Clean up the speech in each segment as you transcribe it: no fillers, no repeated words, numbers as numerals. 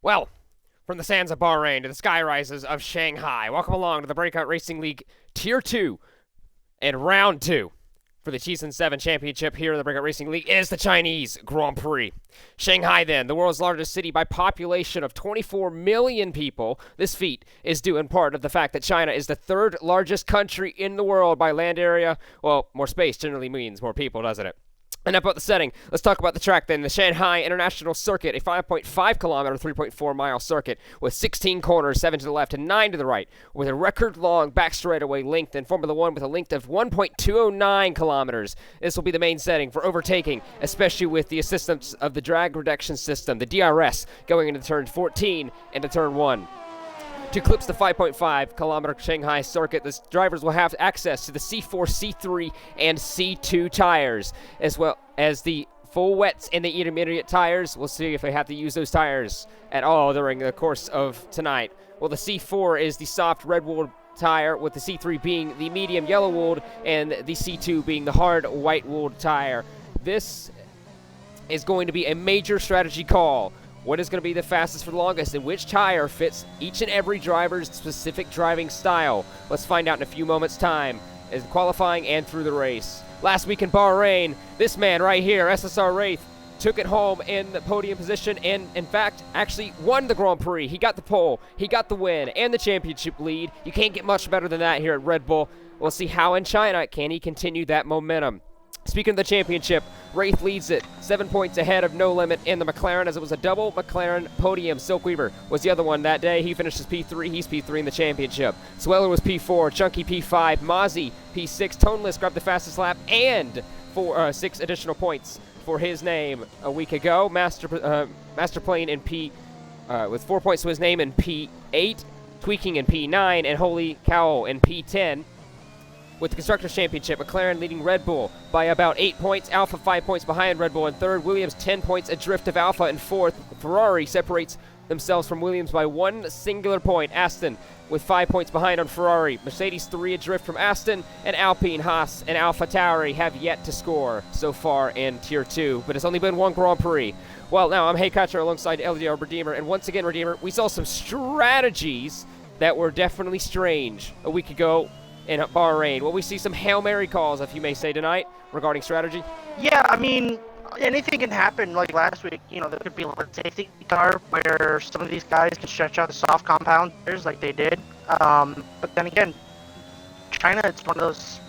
Well, from the sands of Bahrain to the sky rises of Shanghai, welcome along to the Breakout Racing League Tier 2 and Round 2 for the Season 7 Championship here in the Breakout Racing League is the Chinese Grand Prix. Shanghai, then, the world's largest city by population of 24 million people. This feat is due in part of the fact that China is the third largest country in the world by land area. Well, more space generally means more people, doesn't it? Enough about the setting. Let's talk about the track then. The Shanghai International Circuit, a 5.5 kilometer, 3.4 mile circuit with 16 corners, 7 to the left and 9 to the right, with a record long back straightaway length in Formula One with a length of 1.209 kilometers. This will be the main setting for overtaking, especially with the assistance of the drag reduction system, the DRS, going into turn 14 into turn 1. To eclipse the 5.5 kilometer Shanghai circuit, the drivers will have access to the C4, C3, and C2 tires, as well as the full wets and the intermediate tires. We'll see if they have to use those tires at all during the course of tonight. Well, the C4 is the soft red-wooled tire, with the C3 being the medium yellow-wooled and the C2 being the hard white-wooled tire. This is going to be a major strategy call. What is going to be the fastest for the longest, and which tire fits each and every driver's specific driving style? Let's find out in a few moments' time, as qualifying and through the race. Last week in Bahrain, this man right here, SSR Ratthe, took it home in the podium position and, in fact, actually won the Grand Prix. He got the pole, he got the win, and the championship lead. You can't get much better than that here at Red Bull. We'll see how in China can he continue that momentum. Speaking of the championship, Ratthe leads it 7 points ahead of No Limit in the McLaren, as it was a double McLaren podium. Silkweaver was the other one that day. He finishes P3. He's P3 in the championship. Sweller was P4. Chunky P5. Mozzie P6. Toneless grabbed the fastest lap and 6 additional points for his name a week ago. Master Plane in P with 4 points to his name in P8. Tweaking in P9 and Holy Cow in P10. With the Constructors' Championship, McLaren leading Red Bull by about 8 points. Alpha 5 points behind Red Bull in third. Williams 10 points adrift of Alpha in fourth. Ferrari separates themselves from Williams by one singular point. Aston with 5 points behind on Ferrari. Mercedes 3 adrift from Aston. And Alpine, Haas, and Alpha Tauri have yet to score so far in Tier 2. But it's only been one Grand Prix. Well, now I'm Hey Kutcher alongside LDR Redeemer. And once again, Redeemer, we saw some strategies that were definitely strange a week ago in Bahrain. Will we see some Hail Mary calls, if you may say, tonight regarding strategy? Yeah, I mean, anything can happen. Like last week, there could be a safety car where some of these guys can stretch out the soft compound tires like they did. But then again, China, it's one of those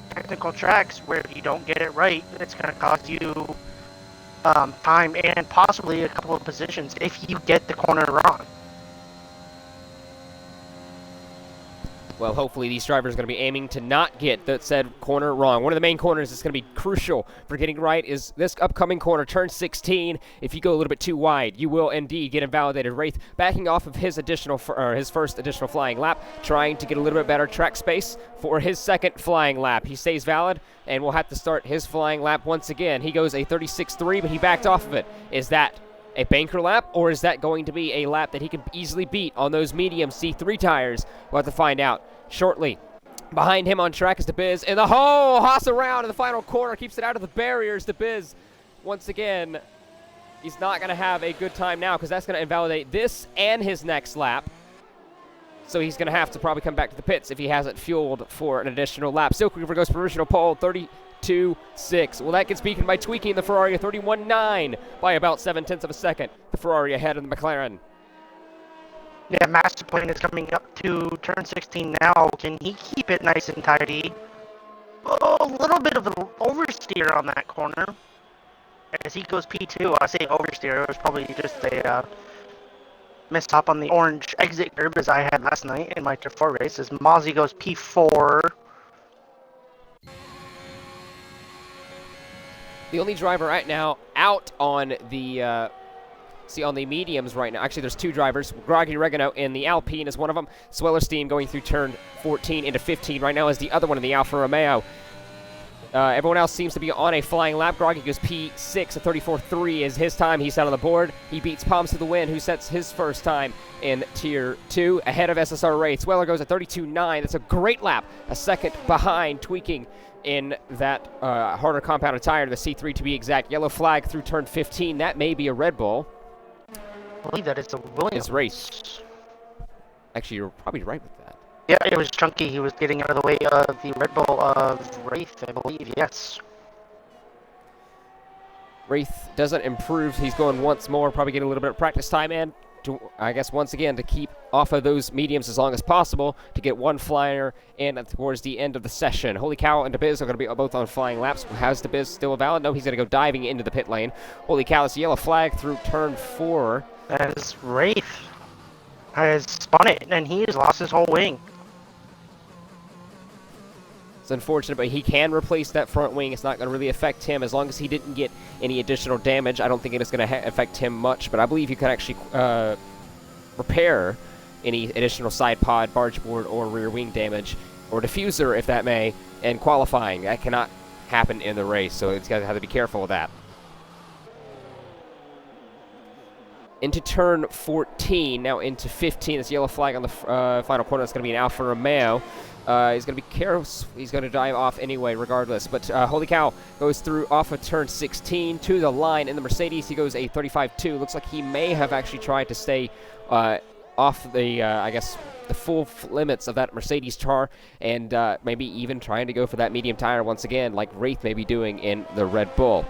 technical tracks where if you don't get it right, it's going to cost you time and possibly a couple of positions if you get the corner wrong. Well, hopefully these drivers are going to be aiming to not get that said corner wrong. One of the main corners that's going to be crucial for getting right is this upcoming corner, turn 16. If you go a little bit too wide, you will indeed get invalidated. Ratthe backing off of his first additional flying lap, trying to get a little bit better track space for his second flying lap. He stays valid and will have to start his flying lap once again. He goes a 36.3, but he backed off of it. Is that a banker lap, or is that going to be a lap that he can easily beat on those medium C3 tires? We'll have to find out shortly. Behind him on track is DeBiz, and the Haas around in the final corner keeps it out of the barriers. DeBiz, once again, he's not going to have a good time now because that's going to invalidate this and his next lap. So he's going to have to probably come back to the pits if he hasn't fueled for an additional lap. Silkweaver goes provisional pole, 32.6. Well, that gets beaten by tweaking the Ferrari, 31.9 by about 7/10 of a second. The Ferrari ahead of the McLaren. Yeah, Master Plane is coming up to turn 16 now. Can he keep it nice and tidy? Oh, a little bit of an oversteer on that corner. As he goes P2, I say oversteer. It was probably just a mishap on the orange exit curb as I had last night in my Tier 4 race. As Mozzie goes P4. The only driver right now out on the on the mediums right now. Actually, there's two drivers. Groggy Regano in the Alpine is one of them. Swellerstein going through turn 14 into 15 right now is the other one in the Alfa Romeo. Everyone else seems to be on a flying lap. Groggy goes P6 at 34.3 is his time. He's out on the board. He beats Palms to the Wind, who sets his first time in Tier 2 ahead of SSR Ratthe. Sweller goes at 32.9. That's a great lap. A second behind Tweaking in that harder compounded tire, the C3 to be exact. Yellow flag through turn 15. That may be a Red Bull. I believe that it's a Williams. It's Race. Actually, you're probably right with that. Yeah, it was Chunky. He was getting out of the way of the Red Bull of Ratthe, I believe. Yes. Ratthe doesn't improve. He's going once more, probably getting a little bit of practice time in. To, I guess, once again, to keep off of those mediums as long as possible to get one flyer in towards the end of the session. Holy Cow and DeBiz are going to be both on flying laps. How's DeBiz still valid? No, he's going to go diving into the pit lane. Holy Cow, it's a yellow flag through turn 4. As Ratthe has spun it, and he has lost his whole wing. It's unfortunate, but he can replace that front wing. It's not going to really affect him as long as he didn't get any additional damage. I don't think it is going to affect him much, but I believe you can actually repair any additional side pod, barge board, or rear wing damage, or diffuser, if that may, in qualifying. That cannot happen in the race, so it's going to have to be careful with that. Into turn 14, now into 15. This yellow flag on the final corner. That's going to be an Alfa Romeo. He's going to be careful. He's going to dive off anyway, regardless. But Holy Cow goes through off of turn 16 to the line in the Mercedes. He goes a 35.2. Looks like he may have actually tried to stay off the, I guess, the full limits of that Mercedes car, and maybe even trying to go for that medium tire once again, like Ratthe may be doing in the Red Bull.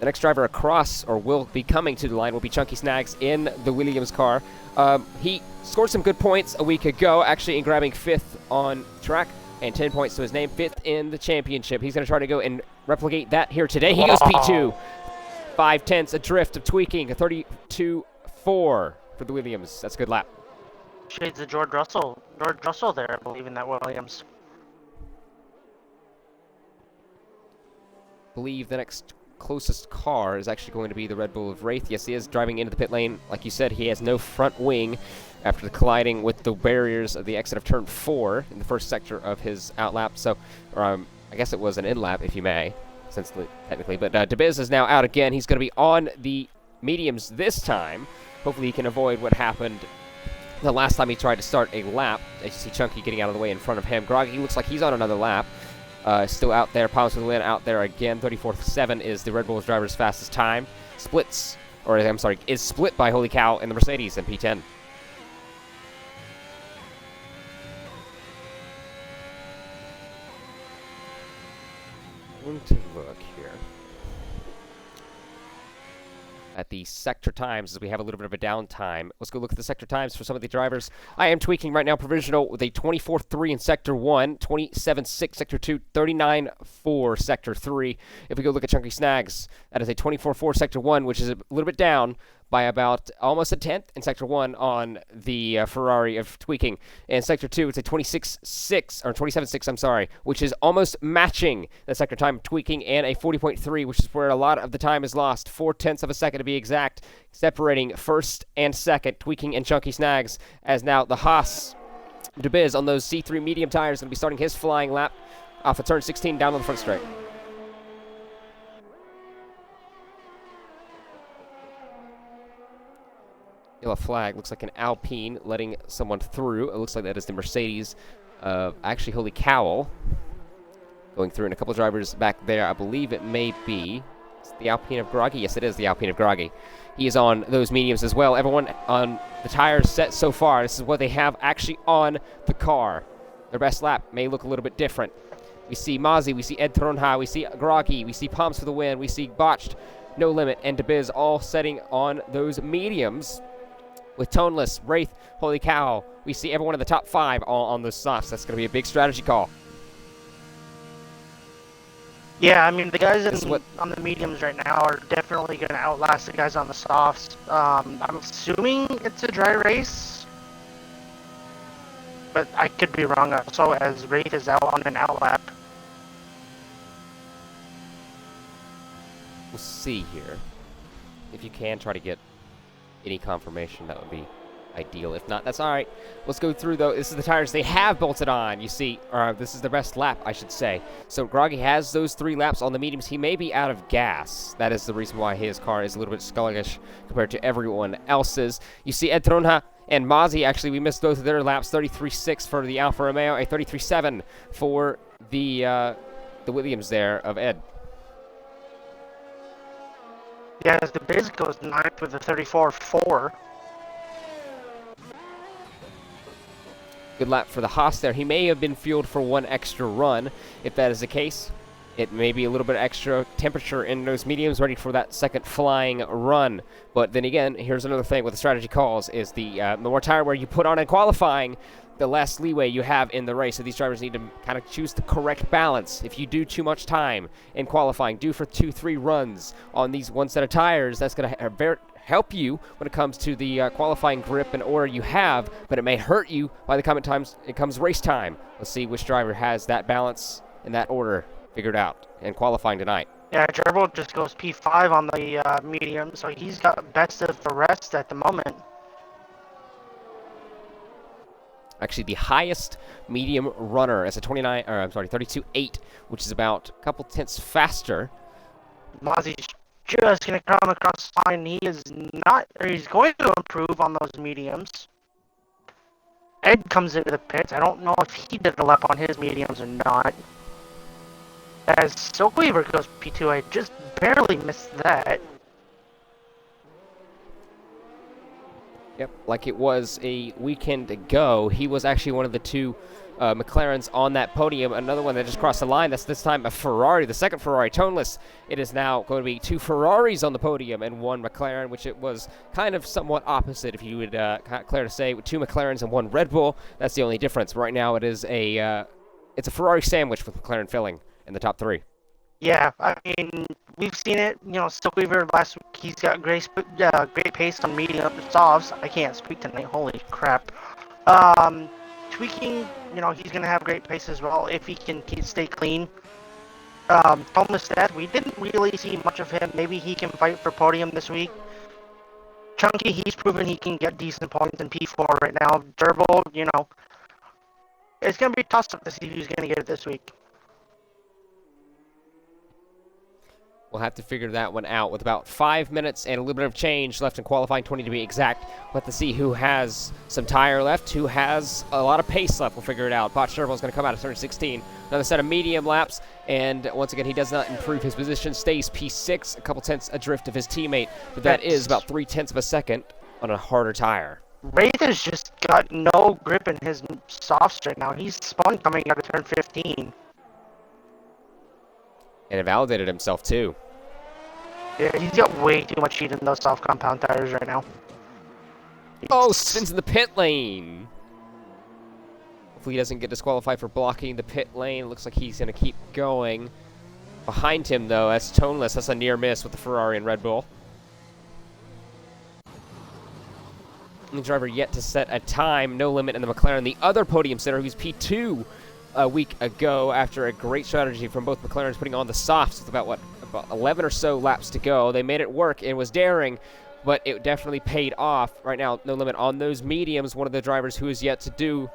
The next driver across, or will be coming to the line, will be Chunky Snags in the Williams car. He scored some good points a week ago, actually in grabbing 5th on track, and 10 points to his name, 5th in the championship. He's going to try to go and replicate that here today. He goes P2. 5/10 adrift of tweaking, a 32.4 for the Williams. That's a good lap. Shades of George Russell. George Russell there, I believe, in that Williams. Believe the next closest car is actually going to be the Red Bull of Ratthe. Yes, he is driving into the pit lane. Like you said, he has no front wing after colliding with the barriers of the exit of turn 4 in the first sector of his outlap. So, I guess it was an in-lap, if you may, technically. But DeBiz is now out again. He's going to be on the mediums this time. Hopefully he can avoid what happened the last time he tried to start a lap. As you see Chunky getting out of the way in front of him. Groggy looks like he's on another lap. Still out there. Palms with the win out there again. 34.7 is the Red Bull's driver's fastest time. Is split by Holy Cow and the Mercedes in P10. Going to look here at the sector times as we have a little bit of a downtime. Let's go look at the sector times for some of the drivers. I am tweaking right now provisional with a 24.3 in sector 1, 27.6 sector 2, 39.4 sector 3. If we go look at Chunky Snags, that is a 24.4 sector 1, which is a little bit down by about almost a 10th in sector 1 on the Ferrari of tweaking. In sector 2, it's a 26.6, or 27.6, I'm sorry, which is almost matching the sector time of tweaking, and a 40.3, which is where a lot of the time is lost. 0.4 of a second to be exact, separating first and second, tweaking and Chunky Snags, as now the Haas DeBiz on those C3 medium tires going to be starting his flying lap off of turn 16 down on the front straight. Yellow flag looks like an Alpine letting someone through. It looks like that is the Mercedes of actually Holy Cow going through, and a couple of drivers back there. I believe it may be the Alpine of Groggy. Yes, it is the Alpine of Groggy. He is on those mediums as well. Everyone on the tires set so far. This is what they have actually on the car. Their best lap may look a little bit different. We see Mozzie, we see Ed Tronha, we see Groggy, we see Palms for the win, we see Botched, No Limit, and DeBiz all setting on those mediums. With Toneless, Ratthe, Holy Cow, we see everyone in the top 5 all on those softs. That's going to be a big strategy call. Yeah, I mean, the guys on the mediums right now are definitely going to outlast the guys on the softs. I'm assuming it's a dry race, but I could be wrong also, as Ratthe is out on an outlap. We'll see here. If you can try to get any confirmation, that would be ideal. If not, that's all right. Let's go through, though. This is the tires they have bolted on. You see, this is the best lap, I should say. So Groggy has those 3 laps on the mediums. He may be out of gas. That is the reason why his car is a little bit sluggish compared to everyone else's. You see Ed Tronha and Mozzie, actually, we missed both of their laps. 33.6 for the Alfa Romeo, a 33.7 for the Williams there of Ed. Yeah, as the Biz goes ninth with a 34.4. Good lap for the Haas there. He may have been fueled for one extra run. If that is the case, it may be a little bit extra temperature in those mediums ready for that second flying run. But then again, here's another thing with the strategy calls is the more tire wear you put on in qualifying, the less leeway you have in the race. So these drivers need to kind of choose the correct balance. If you do too much time in qualifying, do for 2-3 runs on these one set of tires, that's going to help you when it comes to the qualifying grip and order you have, but it may hurt you by the time it comes race time. Let's see which driver has that balance and that order figured out in qualifying tonight. Yeah, Gerbil just goes P5 on the medium, so he's got best of the rest at the moment. Actually, the highest medium runner is a 32.8, which is about a couple tenths faster. Mozzie's just going to come across the line. He is not, or he's going to improve on those mediums. Ed comes into the pits. I don't know if he did a lap on his mediums or not. As silkweaver goes P2, I just barely missed that. Yep, like it was a weekend ago. He was actually one of the two McLarens on that podium. Another one that just crossed the line. That's this time a Ferrari, the second Ferrari, toneless. It is now going to be two Ferraris on the podium and one McLaren, which it was kind of somewhat opposite, if you would care to say, with two McLarens and one Red Bull. That's the only difference. Right now, it is it's a Ferrari sandwich with McLaren filling in the top three. Yeah, I mean, we've seen it. You know, Silkweaver last week, he's got great pace on medium softs. I can't speak tonight. Holy crap. Tweaking, you know, he's going to have great pace as well if he can stay clean. Thomas Seth, we didn't really see much of him. Maybe he can fight for podium this week. Chunky, he's proven he can get decent points in P4 right now. Gerbil, you know, it's going to be tough to see who's going to get it this week. We'll have to figure that one out with about 5 minutes and a little bit of change left in qualifying, 20 to be exact. We'll have to see who has some tire left, who has a lot of pace left. We'll figure it out. Botch Gerbil is going to come out of turn 16. Another set of medium laps, and once again, he does not improve his position. Stays P6, a couple tenths adrift of his teammate, but that is about 3/10 of a second on a harder tire. Ratthe has just got no grip in his softs right now. He's spun coming out of turn 15. And it validated himself, too. Yeah, he's got way too much heat in those soft compound tires right now. Oh, spins in the pit lane. Hopefully he doesn't get disqualified for blocking the pit lane. Looks like he's going to keep going. Behind him, though, that's toneless. That's a near miss with the Ferrari and Red Bull. The driver yet to set a time. No limit in the McLaren. The other podium sitter, who's P2 a week ago after a great strategy from both McLarens putting on the softs with about 11 or so laps to go. They made it work. It was daring, but it definitely paid off. Right now, No Limit on those mediums. One of the drivers who is yet to do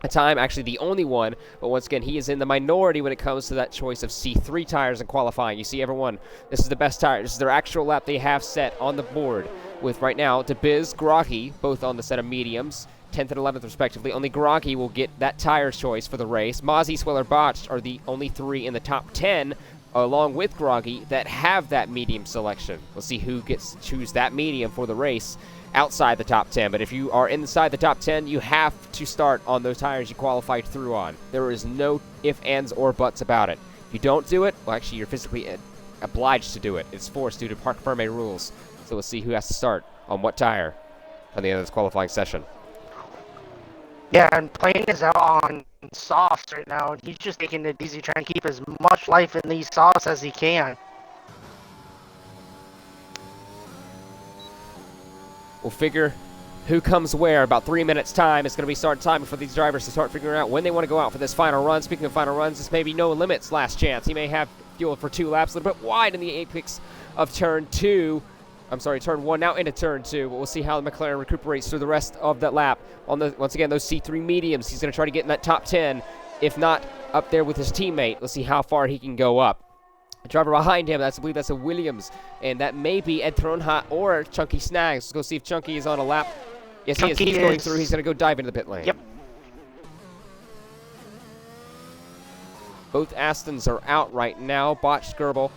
a time, actually the only one, but once again, he is in the minority when it comes to that choice of C3 tires in qualifying. You see everyone, this is the best tire. This is their actual lap they have set on the board with right now DeBiz, Groggy, both on the set of mediums. 10th and 11th respectively. Only Groggy will get that tire choice for the race. Mozzie, Sweller, Botched are the only three in the top 10, along with Groggy, that have that medium selection. We'll see who gets to choose that medium for the race outside the top 10. But if you are inside the top 10, you have to start on those tires you qualified through on. There is no ifs, ands, or buts about it. If you don't do it, well, actually, you're physically obliged to do it. It's forced due to Parc Ferme rules. So we'll see who has to start on what tire on the end of this qualifying session. Yeah, and Plain is out on softs right now, and he's just taking it easy, trying to keep as much life in these softs as he can. We'll figure who comes where. About 3 minutes time. It's going to be start time for these drivers to start figuring out when they want to go out for this final run. Speaking of final runs, this may be No Limit's last chance. He may have fuel for 2 laps, a little bit wide in the apex of turn 1, now into turn 2. But we'll see how the McLaren recuperates through the rest of that lap. Once again, those C3 mediums, he's going to try to get in that top 10, if not up there with his teammate. Let's see how far he can go up. The driver behind him, I believe that's a Williams, and that may be Ed Thronhot or Chunky Snags. Let's go see if Chunky is on a lap. Yes, he is. He's going through. He's going to go dive into the pit lane. Yep. Both Astons are out right now. Botched Gerbil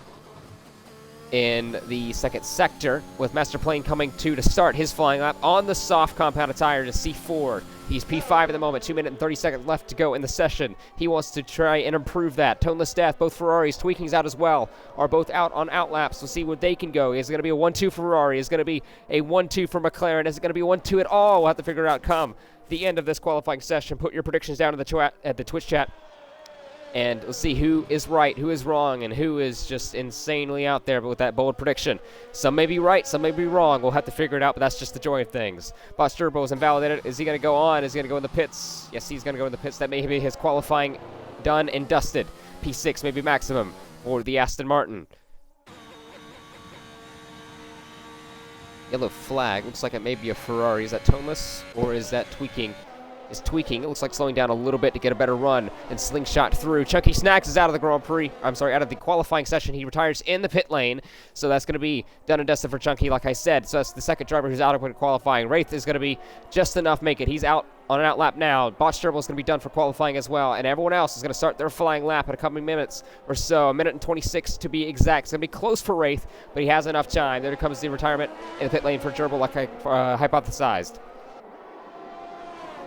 in the second sector, with Master Plane coming to start his flying lap on the soft compounded tire to C4. He's P5 at the moment, 2 minutes and 30 seconds left to go in the session. He wants to try and improve that. Toneless Death, both Ferraris, Tweaking's out as well, are both out on outlaps. We'll see where they can go. Is it going to be a 1-2 Ferrari? Is it going to be a 1-2 for McLaren? Is it going to be 1-2 at all? We'll have to figure it out come the end of this qualifying session. Put your predictions down in the Twitch chat. And we'll see who is right, who is wrong, and who is just insanely out there with that bold prediction. Some may be right, some may be wrong. We'll have to figure it out, but that's just the joy of things. Boss Turbo is invalidated. Is he going to go on? Is he going to go in the pits? Yes, he's going to go in the pits. That may be his qualifying done and dusted. P6 may be maximum for the Aston Martin. Yellow flag. Looks like it may be a Ferrari. Is that Toneless, or is that Tweaking? Is Tweaking. It looks like slowing down a little bit to get a better run and slingshot through. Chunky Snacks is out of the Grand Prix. I'm sorry, out of the qualifying session. He retires in the pit lane, so that's going to be done and dusted for Chunky, like I said. So that's the second driver who's out of qualifying. Ratthe is going to be just enough make it. He's out on an out lap now. Botch Turbo is going to be done for qualifying as well, and everyone else is going to start their flying lap in a couple minutes or so, a minute and 26 to be exact. It's going to be close for Ratthe, but he has enough time. There comes the retirement in the pit lane for Gerbil, like I hypothesized.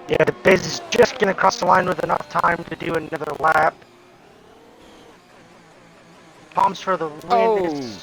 Yeah, the Biz is just going to cross the line with enough time to do another lap. Palms for the win. Oh.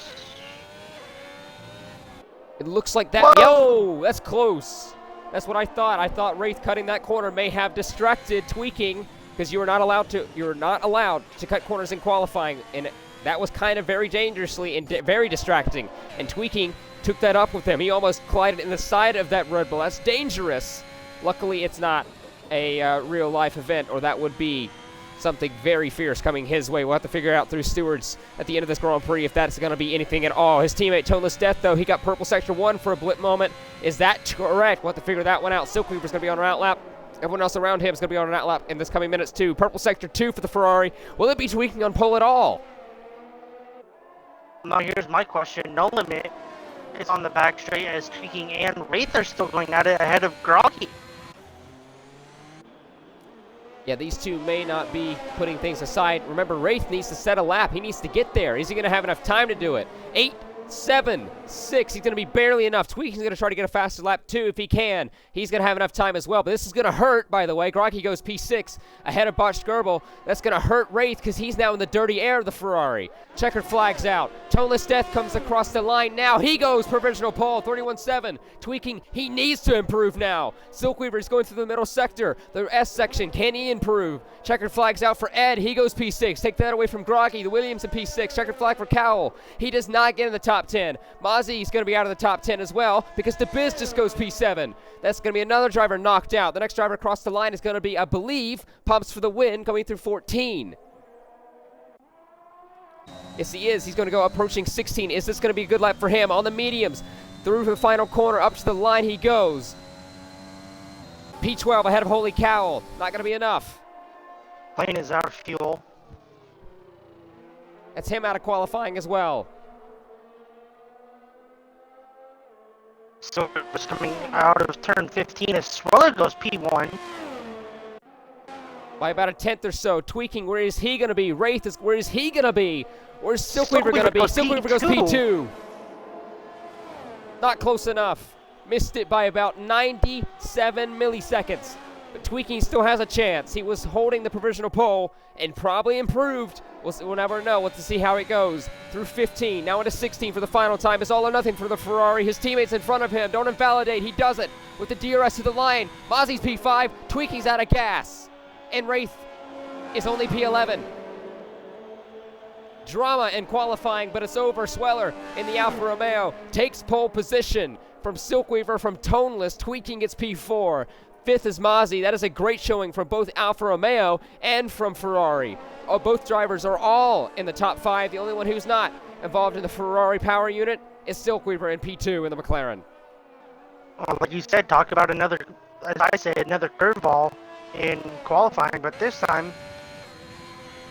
It looks like that. Whoa. Yo, that's close. That's what I thought. I thought Ratthe cutting that corner may have distracted Tweaking, because you are not allowed to cut corners in qualifying, and that was kind of very dangerously and very distracting. And Tweaking took that up with him. He almost collided in the side of that Red Bull. That's dangerous. Luckily, it's not a real-life event, or that would be something very fierce coming his way. We'll have to figure out through stewards at the end of this Grand Prix if that's going to be anything at all. His teammate, Toneless Death, though, he got purple sector 1 for a blip moment. Is that correct? We'll have to figure that one out. Silkweaver's going to be on an outlap. Everyone else around him is going to be on an outlap in this coming minutes, too. Purple sector 2 for the Ferrari. Will it be Tweaking on pole at all? Now, here's my question. No Limit is on the back straight as Tweaking and Ratthe are still going at it ahead of Groggy. Yeah, these two may not be putting things aside. Remember, Ratthe needs to set a lap. He needs to get there. Is he going to have enough time to do it? 8, 7, 6. He's going to be barely enough. Tweaking's going to try to get a faster lap, too, if he can. He's going to have enough time as well. But this is going to hurt, by the way. Groggy goes P6 ahead of Botched Gerbil. That's going to hurt Ratthe because he's now in the dirty air of the Ferrari. Checkered flag's out. Toneless Death comes across the line now. He goes provisional pole, 31-7. Tweaking, he needs to improve now. Silkweaver is going through the middle sector. The S section, can he improve? Checkered flag's out for Ed. He goes P6. Take that away from Groggy. The Williams in P6. Checkered flag for Cowell. He does not get in the top 10. Mozzie's going to be out of the top 10 as well because the Biz just goes P7. That's going to be another driver knocked out. The next driver across the line is going to be, I believe, Pumps for the win, going through 14. Yes, he is. He's going to go approaching 16. Is this going to be a good lap for him on the mediums? Through the final corner, up to the line he goes. P12 ahead of Holy Cowell. Not going to be enough. Plane is out of fuel. That's him out of qualifying as well. So it was coming out of turn 15 as Sweller goes P1. By about a tenth or so. Tweaking, where is he going to be? Ratthe is, where is he going to be? Where's Silkweaver going to be? Silkweaver goes P2. Not close enough. Missed it by about 97 milliseconds. But Tweaking still has a chance. He was holding the provisional pole and probably improved. We'll never know. We'll have to see how it goes. Through 15, now into 16 for the final time. It's all or nothing for the Ferrari. His teammates in front of him. Don't invalidate. He does it with the DRS to the line. Mozzie's P5. Tweaking's out of gas. And Ratthe is only P11. Drama in qualifying, but it's over. Sweller in the Alfa Romeo takes pole position from Silkweaver, from Toneless. Tweaking gets P4. Fifth is Mozzie. That is a great showing from both Alfa Romeo and from Ferrari. Both drivers are all in the top 5. The only one who's not involved in the Ferrari power unit is Silkweaver in P2 in the McLaren. Like you said, talk about another, as I said, another curveball in qualifying, but this time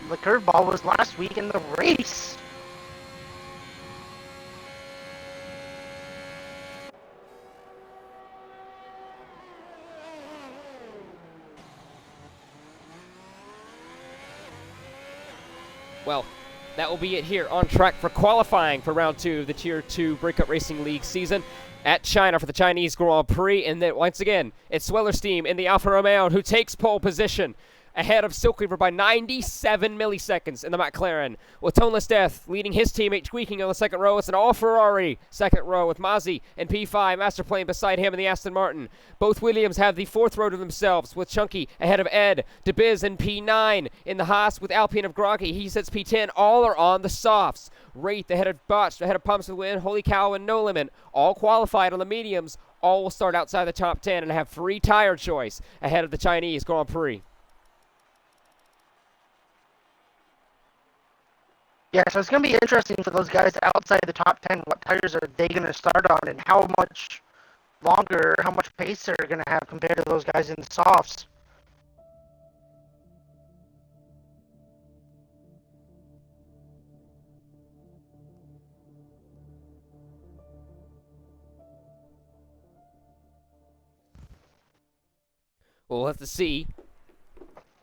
the curveball was last week in the race. Well, that will be it here on track for qualifying for round 2 of the Tier 2 Breakout Racing League season at China for the Chinese Grand Prix. And then once again, it's Swellersteam in the Alfa Romeo who takes pole position ahead of Silkweaver by 97 milliseconds in the McLaren, with Toneless Death leading his teammate tweaking on the second row. It's an all-Ferrari second row with Mazzi and P5 Masterplane beside him in the Aston Martin. Both Williams have the fourth row to themselves, with Chunky ahead of Ed, DeBiz and P9 in the Haas with Alpine of Groggy. He sits P10. All are on the softs. Wraith ahead of Botched, ahead of Pumps to win. Holy Cow and No Limit, all qualified on the mediums. All will start outside the top 10 and have free tire choice ahead of the Chinese Grand Prix. Yeah, so it's going to be interesting for those guys outside the top 10. What tires are they going to start on, and how much longer, how much pace they're going to have compared to those guys in the softs. We'll have to see.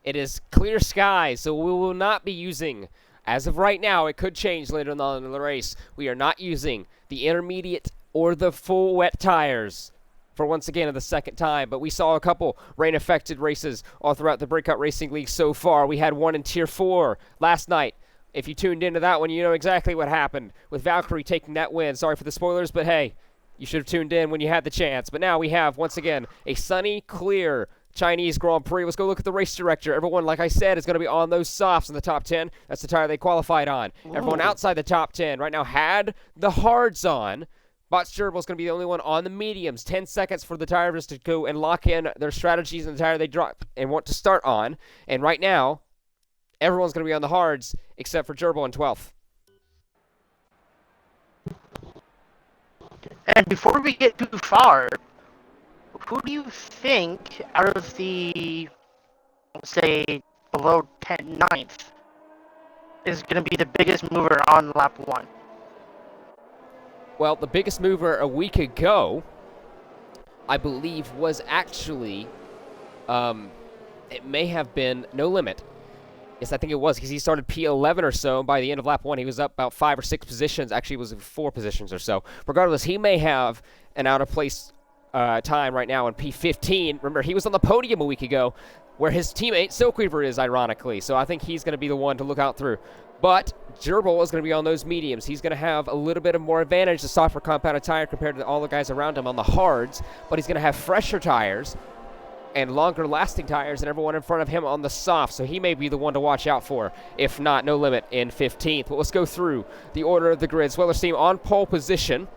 It is clear skies, so we will not be using, as of right now, it could change later on in the race, we are not using the intermediate or the full wet tires for once again the second time. But we saw a couple rain-affected races all throughout the Breakout Racing League so far. We had one in Tier 4 last night. If you tuned into that one, you know exactly what happened with Valkyrie taking that win. Sorry for the spoilers, but hey, you should have tuned in when you had the chance. But now we have, once again, a sunny, clear Chinese Grand Prix. Let's go look at the race director. Everyone, like I said, is going to be on those softs in the top 10. That's the tire they qualified on. Ooh. Everyone outside the top 10 right now had the hards on. Botch Gerbil is going to be the only one on the mediums. 10 seconds for the tires to go and lock in their strategies in the tire they drop and want to start on. And right now, everyone's going to be on the hards except for Gerbil in 12th. And before we get too far, who do you think out of the, say, below 9th is going to be the biggest mover on lap 1? Well, the biggest mover a week ago, I believe, was actually, it may have been No Limit. Yes, I think it was, because he started P11 or so, and by the end of lap 1, he was up about 5 or 6 positions. Actually, it was 4 positions or so. Regardless, he may have an out-of-place time right now in P15. Remember, he was on the podium a week ago, where his teammate Silkweaver is, ironically. So I think he's going to be the one to look out through. But Gerbil is going to be on those mediums. He's going to have a little bit of more advantage, the softer compounded tire, compared to all the guys around him on the hards. But he's going to have fresher tires and longer-lasting tires than everyone in front of him on the soft. So he may be the one to watch out for, if not No Limit in 15th. But let's go through the order of the grid. Swellersteam on pole position.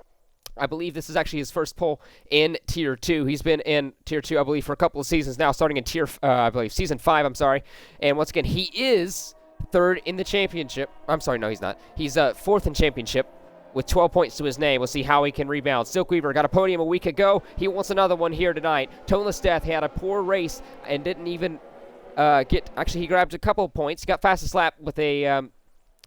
I believe this is actually his first pole in Tier 2. He's been in Tier 2, I believe, for a couple of seasons now, starting in Season 5, I'm sorry. And once again, he is 3rd in the championship. I'm sorry, no, he's not. He's 4th in championship with 12 points to his name. We'll see how he can rebound. Silkweaver got a podium a week ago. He wants another one here tonight. Toneless Death had a poor race and didn't even actually, he grabbed a couple of points. He got fastest lap with a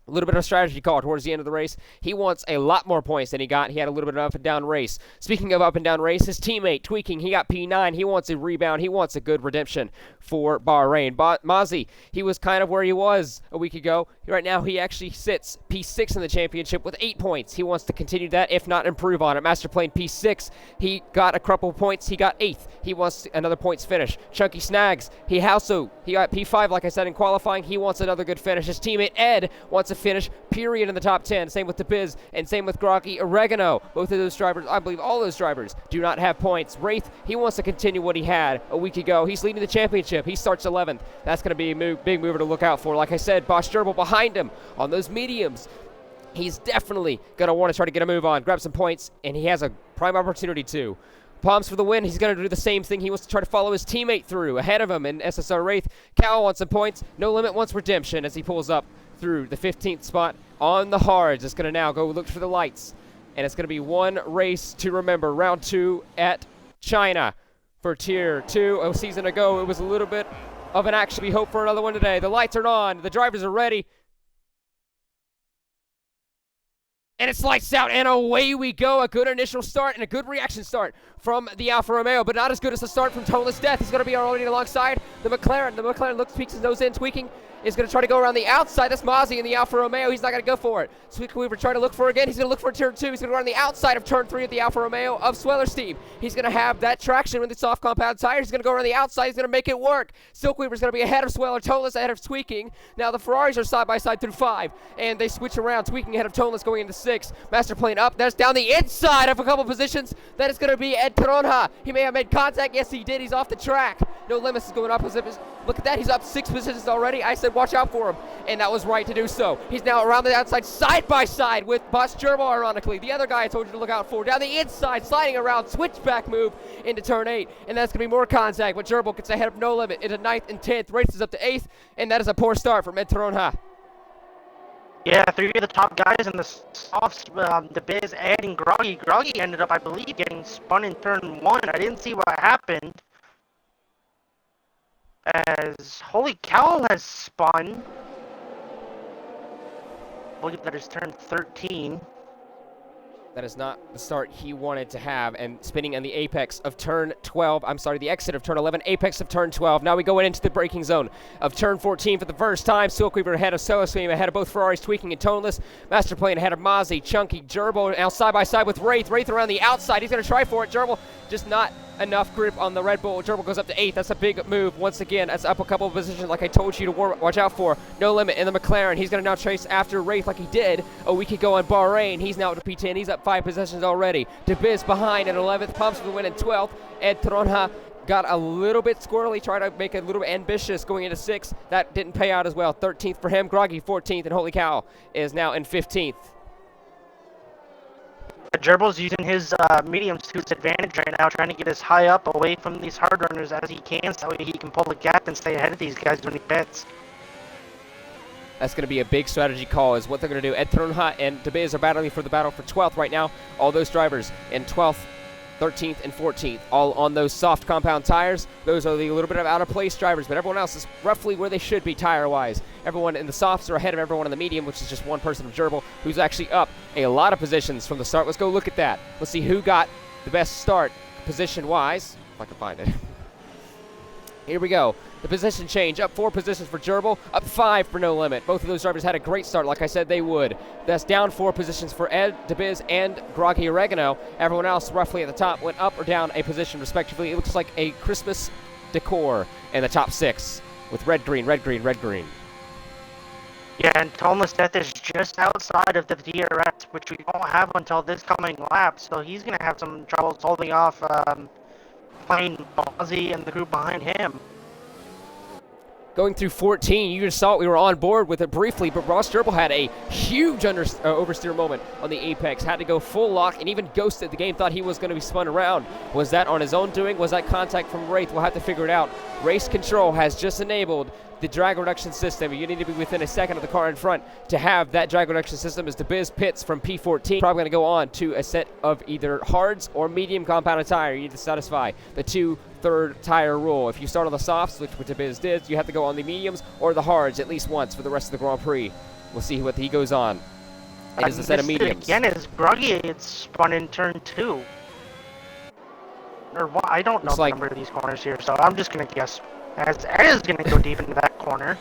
little bit of a strategy call towards the end of the race. He wants a lot more points than he got. He had a little bit of up and down race. Speaking of up and down race, his teammate tweaking, he got P9. He wants a rebound. He wants a good redemption for Bahrain. Mazzi, he was kind of where he was a week ago. Right now, he actually sits P6 in the championship with 8 points. He wants to continue that, if not improve on it. Masterplane P6, he got a couple of points. He got 8th. He wants another points finish. Chunky Snags, he got P5, like I said, in qualifying. He wants another good finish. His teammate Ed wants a finish, period, in the top 10. Same with DeBiz and same with Groggy Oregano. Both of those drivers, I believe all those drivers, do not have points. Wraith, he wants to continue what he had a week ago. He's leading the championship. He starts 11th. That's going to be a big mover to look out for. Like I said, Bosch Gerbil behind him on those mediums. He's definitely going to want to try to get a move on, grab some points, and he has a prime opportunity to. Palms for the win. He's going to do the same thing. He wants to try to follow his teammate through ahead of him in SSR Ratthe. Cal wants some points. No Limit wants redemption as he pulls up through the 15th spot on the hards. It's going to now go look for the lights. And it's going to be one race to remember. Round 2 at China for Tier 2. A season ago, it was a little bit of an action. We hope for another one today. The lights are on. The drivers are ready. And it's lights out, and away we go. A good initial start and a good reaction start from the Alfa Romeo, but not as good as the start from Toneless Death. He's going to be already alongside the McLaren. The McLaren peeks his nose in, tweaking, is going to try to go around the outside. That's Mozzie in the Alfa Romeo. He's not going to go for it. Silkweaver trying to look for it again. He's going to look for turn 2. He's going to go around the outside of turn 3 of the Alfa Romeo of Swellersteam. He's going to have that traction with the soft compound tires. He's going to go around the outside. He's going to make it work. Silkweaver's going to be ahead of Sweller. Toneless ahead of Tweaking. Now the Ferraris are side by side through 5, and they switch around. Tweaking ahead of Toneless going into 6. Master Plane up. That's down the inside of a couple positions. That is going to be Ed Tronha. He may have made contact. Yes, he did. He's off the track. No Limits is going up. Look at that. He's up 6 positions already. I said watch out for him, and that was right to do so. He's now around the outside side by side with Boss Gerbil, ironically. The other guy I told you to look out for. Down the inside, sliding around, switchback move into turn 8, and that's going to be more contact, but Gerbil gets ahead of No Limit into 9th and 10th. Races up to 8th, and that is a poor start from Ed Tronha. Yeah, 3 of the top guys in the softs, the Biz, Ed, and Groggy. Groggy ended up, I believe, getting spun in turn 1. I didn't see what happened. As Holy Cow has spun. I believe that is turn 13. That is not the start he wanted to have, and spinning on the apex of turn 12, I'm sorry, the exit of turn 11, apex of turn 12. Now we go into the braking zone of turn 14 for the first time. Silkweaver ahead of Swellersteam, ahead of both Ferraris, Tweaking and Toneless. Master Plane ahead of Mozzie, Chunky, Gerbil now side by side with Wraith. Wraith around the outside, he's going to try for it. Gerbil just not enough grip on the Red Bull. Gerbil goes up to 8th. That's a big move. Once again, that's up a couple of positions like I told you to watch out for. No Limit in the McLaren. He's going to now chase after Wraith like he did a week ago in Bahrain. He's now up to P10. He's up 5 positions already. DeBiz behind at 11th. Pumps for the win in 12th. Ed Tronha got a little bit squirrely, tried to make it a little bit ambitious going into 6th. That didn't pay out as well. 13th for him. Groggy 14th, and Holy Cow is now in 15th. Gerbil's using his mediums to his advantage right now, trying to get as high up away from these hard runners as he can, so that way he can pull the gap and stay ahead of these guys when he pits. That's going to be a big strategy call, is what they're going to do. Ed Tronha and DeBiz are battling for the battle for 12th right now. All those drivers in 12th, 13th, and 14th, all on those soft compound tires. Those are the little bit of out-of-place drivers, but everyone else is roughly where they should be tire-wise. Everyone in the softs are ahead of everyone in the medium, which is just one person of Gerbil, who's actually up a lot of positions from the start. Let's go look at that. Let's see who got the best start position-wise, if I can find it. Here we go. The position change, up 4 positions for Gerbil, up 5 for No Limit. Both of those drivers had a great start, like I said they would. That's down 4 positions for Ed, DeBiz, and Groggy Oregano. Everyone else roughly at the top went up or down a position respectively. It looks like a Christmas decor in the top 6 with red, green, red, green, red, green. Yeah, and Toneless Death is just outside of the DRS, which we won't have until this coming lap, so he's going to have some troubles holding off playing Mozzie and the group behind him. Going through 14, you just saw it. We were on board with it briefly, but Ross Gerbil had a huge oversteer moment on the apex. Had to go full lock and even ghosted the game. Thought he was going to be spun around. Was that on his own doing? Was that contact from Wraith? We'll have to figure it out. Race Control has just enabled the drag reduction system. You need to be within a second of the car in front to have that drag reduction system as DeBiz pits from P14. Probably going to go on to a set of either hards or medium compounded tire. You need to satisfy the 2/3 tire rule. If you start on the softs, which DeBiz did, you have to go on the mediums or the hards at least once for the rest of the Grand Prix. We'll see what he goes on. It is a set of mediums. Again, is Groggy it's spun in turn 2. Or what? I don't know the number of these corners here, so I'm just going to guess. As Ed is going to go deep into that corner.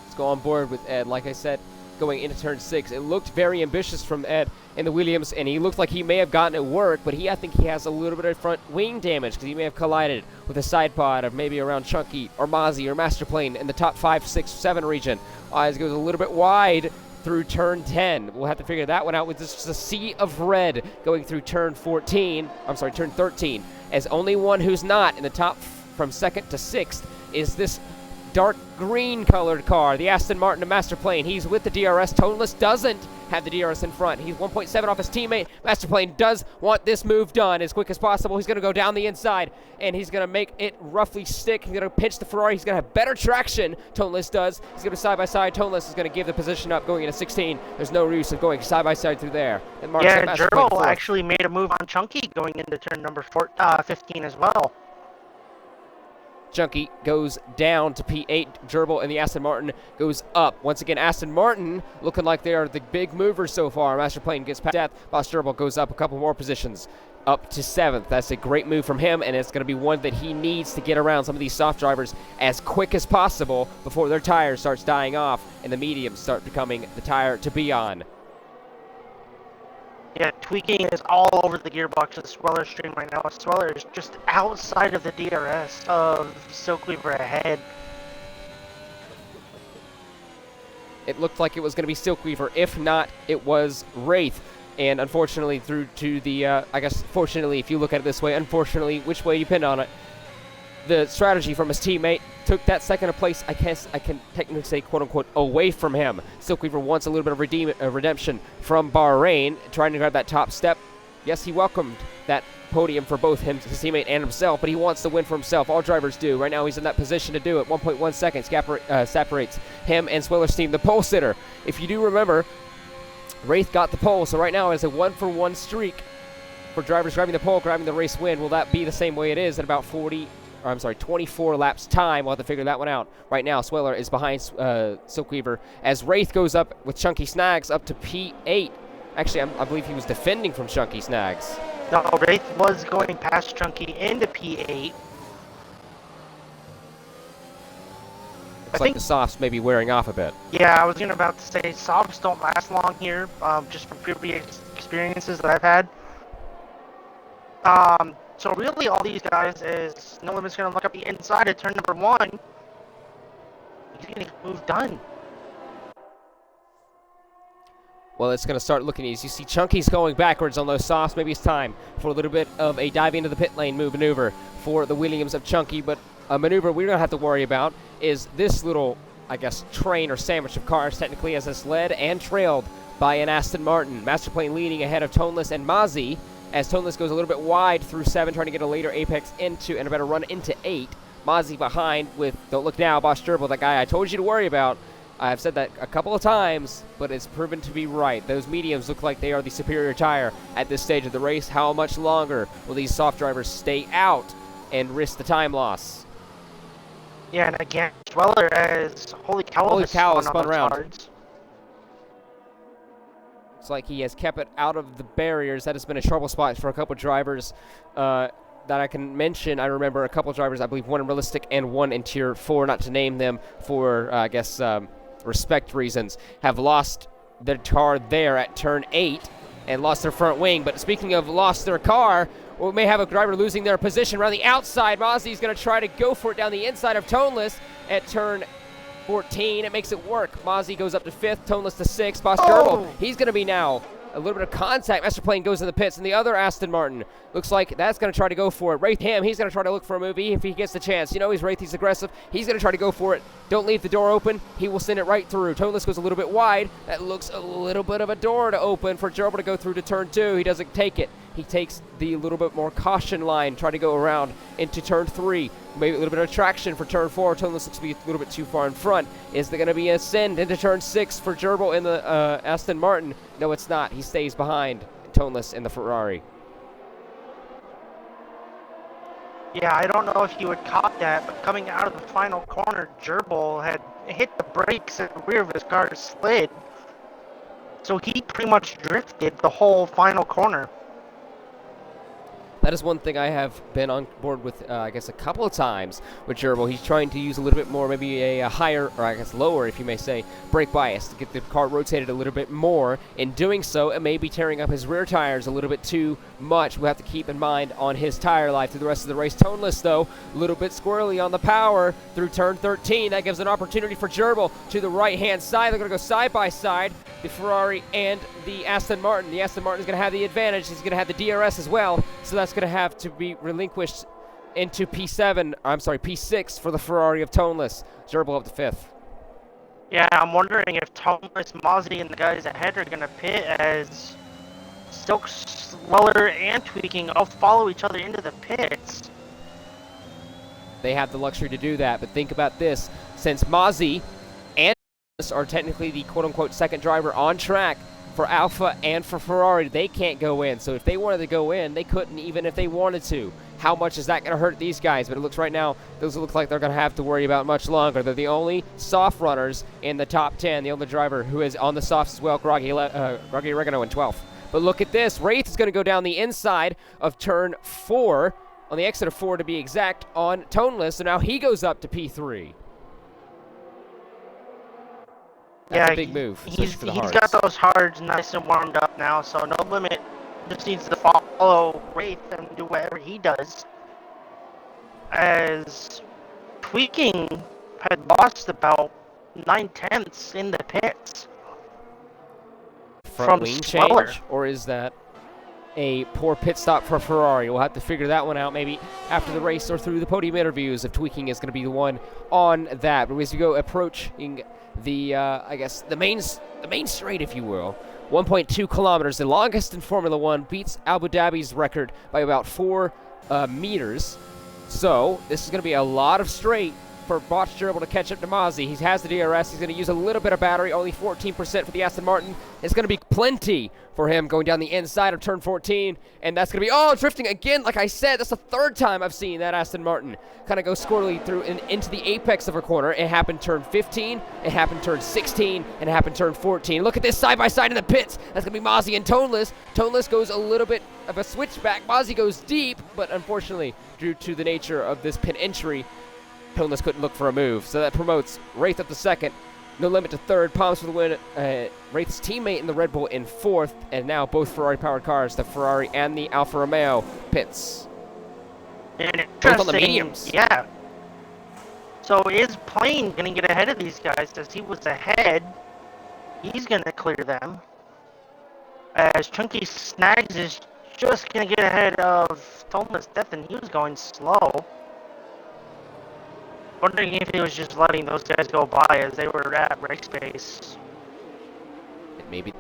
Let's go on board with Ed. Like I said, going into turn 6, it looked very ambitious from Ed in the Williams, and he looked like he may have gotten it work, but I think he has a little bit of front wing damage because he may have collided with a side pod of maybe around Chunky or Mozzie or Master Plane in the top 5, 6, 7 region. As it goes a little bit wide through turn 10. We'll have to figure that one out with just a sea of red going through turn 13, as only one who's not in the top from 2nd to 6th is this dark green colored car, the Aston Martin of Master Plane. He's with the DRS. Toneless doesn't have the DRS in front. He's 1.7 off his teammate. Master Plane does want this move done as quick as possible. He's going to go down the inside, and he's going to make it roughly stick. He's going to pinch the Ferrari. He's going to have better traction. Toneless does. He's going to side by side. Toneless is going to give the position up going into 16. There's no use of going side by side through there. And yeah, Gerbil actually made a move on Chunky going into turn number 15 as well. Chunky goes down to P8. Gerbil and the Aston Martin goes up. Once again, Aston Martin looking like they are the big movers so far. Master Plane gets past death. Boss Gerbil goes up a couple more positions. up to 7th. That's a great move from him, and it's going to be one that he needs to get around some of these soft drivers as quick as possible before their tire starts dying off and the mediums start becoming the tire to be on. Yeah, tweaking is all over the gearbox of the Sweller stream right now. Sweller is just outside of the DRS of silkweaver ahead. It looked like it was going to be silkweaver. If not, it was Ratthe. And unfortunately, through to the, I guess, fortunately, if you look at it this way, unfortunately, which way you pin on it, the strategy from his teammate took that second place, I guess I can technically say, quote-unquote, away from him. Silkweaver wants a little bit of redemption from Bahrain, trying to grab that top step. Yes, he welcomed that podium for both his teammate and himself, but he wants to win for himself. All drivers do. Right now, he's in that position to do it. 1.1 seconds separates him and Sweller's team, the pole sitter. If you do remember, Ratthe got the pole, so right now it's a 1-for-1 streak for drivers grabbing the pole, grabbing the race win. Will that be the same way it is at about 24 laps time? We'll have to figure that one out. Right now, Sweller is behind Silkweaver as Ratthe goes up with Chunky Snags up to P8. Actually, I believe he was defending from Chunky Snags. No, Ratthe was going past Chunky into P8. Looks like the softs may be wearing off a bit. Yeah, I was about to say softs don't last long here, just from previous experiences that I've had. So really all these guys is No Limit's going to look up the inside at turn number 1. He's going to get move done. Well, it's going to start looking easy. You see Chunky's going backwards on those softs. Maybe it's time for a little bit of a dive into the pit lane maneuver for the Williams of Chunky, but a maneuver we're going to have to worry about is this little, I guess, train or sandwich of cars, technically, as it's led and trailed by an Aston Martin. Masterplane leading ahead of Toneless and Mozzie, as Toneless goes a little bit wide through 7, trying to get a later apex into and a better run into 8. Mozzie behind with, don't look now, Boss Gerbil, that guy I told you to worry about. I've said that a couple of times, but it's proven to be right. Those mediums look like they are the superior tire at this stage of the race. How much longer will these soft drivers stay out and risk the time loss? Yeah, and again, Sweller as Holy Cow spun around. It's like he has kept it out of the barriers. That has been a trouble spot for a couple drivers that I can mention. I remember a couple drivers, I believe one in Realistic and one in Tier 4, not to name them for, I guess, respect reasons, have lost their car there at turn 8 and lost their front wing. But speaking of lost their car, we may have a driver losing their position around the outside. Mozzie's going to try to go for it down the inside of Toneless at turn 14. It makes it work. Mozzie goes up to 5th, Toneless to 6th. Boss Gerbil, he's going to be now a little bit of contact. Masterplane goes in the pits, and the other Aston Martin looks like that's going to try to go for it. Ratthe, he's going to try to look for a move if he gets the chance. You know, he's Ratthe, he's aggressive. He's going to try to go for it. Don't leave the door open. He will send it right through. Toneless goes a little bit wide. That looks a little bit of a door to open for Gerbil to go through to turn 2. He doesn't take it. He takes the little bit more caution line, try to go around into turn 3. Maybe a little bit of traction for turn 4. Toneless looks to be a little bit too far in front. Is there going to be a send into turn 6 for Gerbil in the Aston Martin? No, it's not. He stays behind Toneless in the Ferrari. Yeah, I don't know if you had caught that, but coming out of the final corner, Gerbil had hit the brakes and the rear of his car slid. So he pretty much drifted the whole final corner. That is one thing I have been on board with, I guess, a couple of times with Gerbil. He's trying to use a little bit more, maybe a higher, or I guess lower, if you may say, brake bias to get the car rotated a little bit more. In doing so, it may be tearing up his rear tires a little bit too much. We'll have to keep in mind on his tire life through the rest of the race. Toneless, though, a little bit squirrely on the power through turn 13. That gives an opportunity for Gerbil to the right-hand side. They're going to go side by side, the Ferrari and the Aston Martin. The Aston Martin is going to have the advantage. He's going to have the DRS as well, so that's going to have to be relinquished into P6 for the Ferrari of Toneless. Gerbil up to 5th. Yeah, I'm wondering if Toneless, Mozzie, and the guys ahead are going to pit as Silk, Sweller, and Tweaking all follow each other into the pits. They have the luxury to do that, but think about this. Since Mozzie and Toneless are technically the quote-unquote second driver on track, for Alpha and for Ferrari, they can't go in. So if they wanted to go in, they couldn't even if they wanted to. How much is that going to hurt these guys? But it looks right now, those look like they're going to have to worry about much longer. They're the only soft runners in the top 10. The only driver who is on the softs as well, Groggy Oregano in 12th. But look at this. Ratthe is going to go down the inside of turn 4, on the exit of 4 to be exact, on Toneless. So now he goes up to P3. That's a big move. He's got those hards nice and warmed up now, so No Limit just needs to follow Ratthe and do whatever he does. As Tweaking had lost about 9/10 in the pits. Front wing change, or is that a poor pit stop for Ferrari? We'll have to figure that one out maybe after the race or through the podium interviews if Tweaking is going to be the one on that. But as we go approaching the, I guess, the main straight, if you will, 1.2 kilometers, the longest in Formula One, beats Abu Dhabi's record by about 4 meters. So this is going to be a lot of straight for Botch Gerbil to catch up to Mozzie. He has the DRS. He's going to use a little bit of battery, only 14% for the Aston Martin. It's going to be plenty for him going down the inside of turn 14, and that's going to be, oh, drifting again. Like I said, that's the 3rd time I've seen that Aston Martin kind of go squirrely through and into the apex of a corner. It happened turn 15, it happened turn 16, and it happened turn 14. Look at this side-by-side in the pits. That's going to be Mozzie and Toneless. Toneless goes a little bit of a switchback. Mozzie goes deep, but unfortunately, due to the nature of this pit entry, Toneless couldn't look for a move. So that promotes Ratthe up to 2nd, No Limit to 3rd, Palms for the win, Rathe's teammate in the Red Bull in 4th, and now both Ferrari-powered cars, the Ferrari and the Alfa Romeo pits. And both on the mediums. Yeah. So is Plane going to get ahead of these guys? As he was ahead, he's going to clear them. As Chunky Snags is just going to get ahead of Toneless Death, and he was going slow. Wondering if he was just letting those guys go by as they were at race pace. Maybe.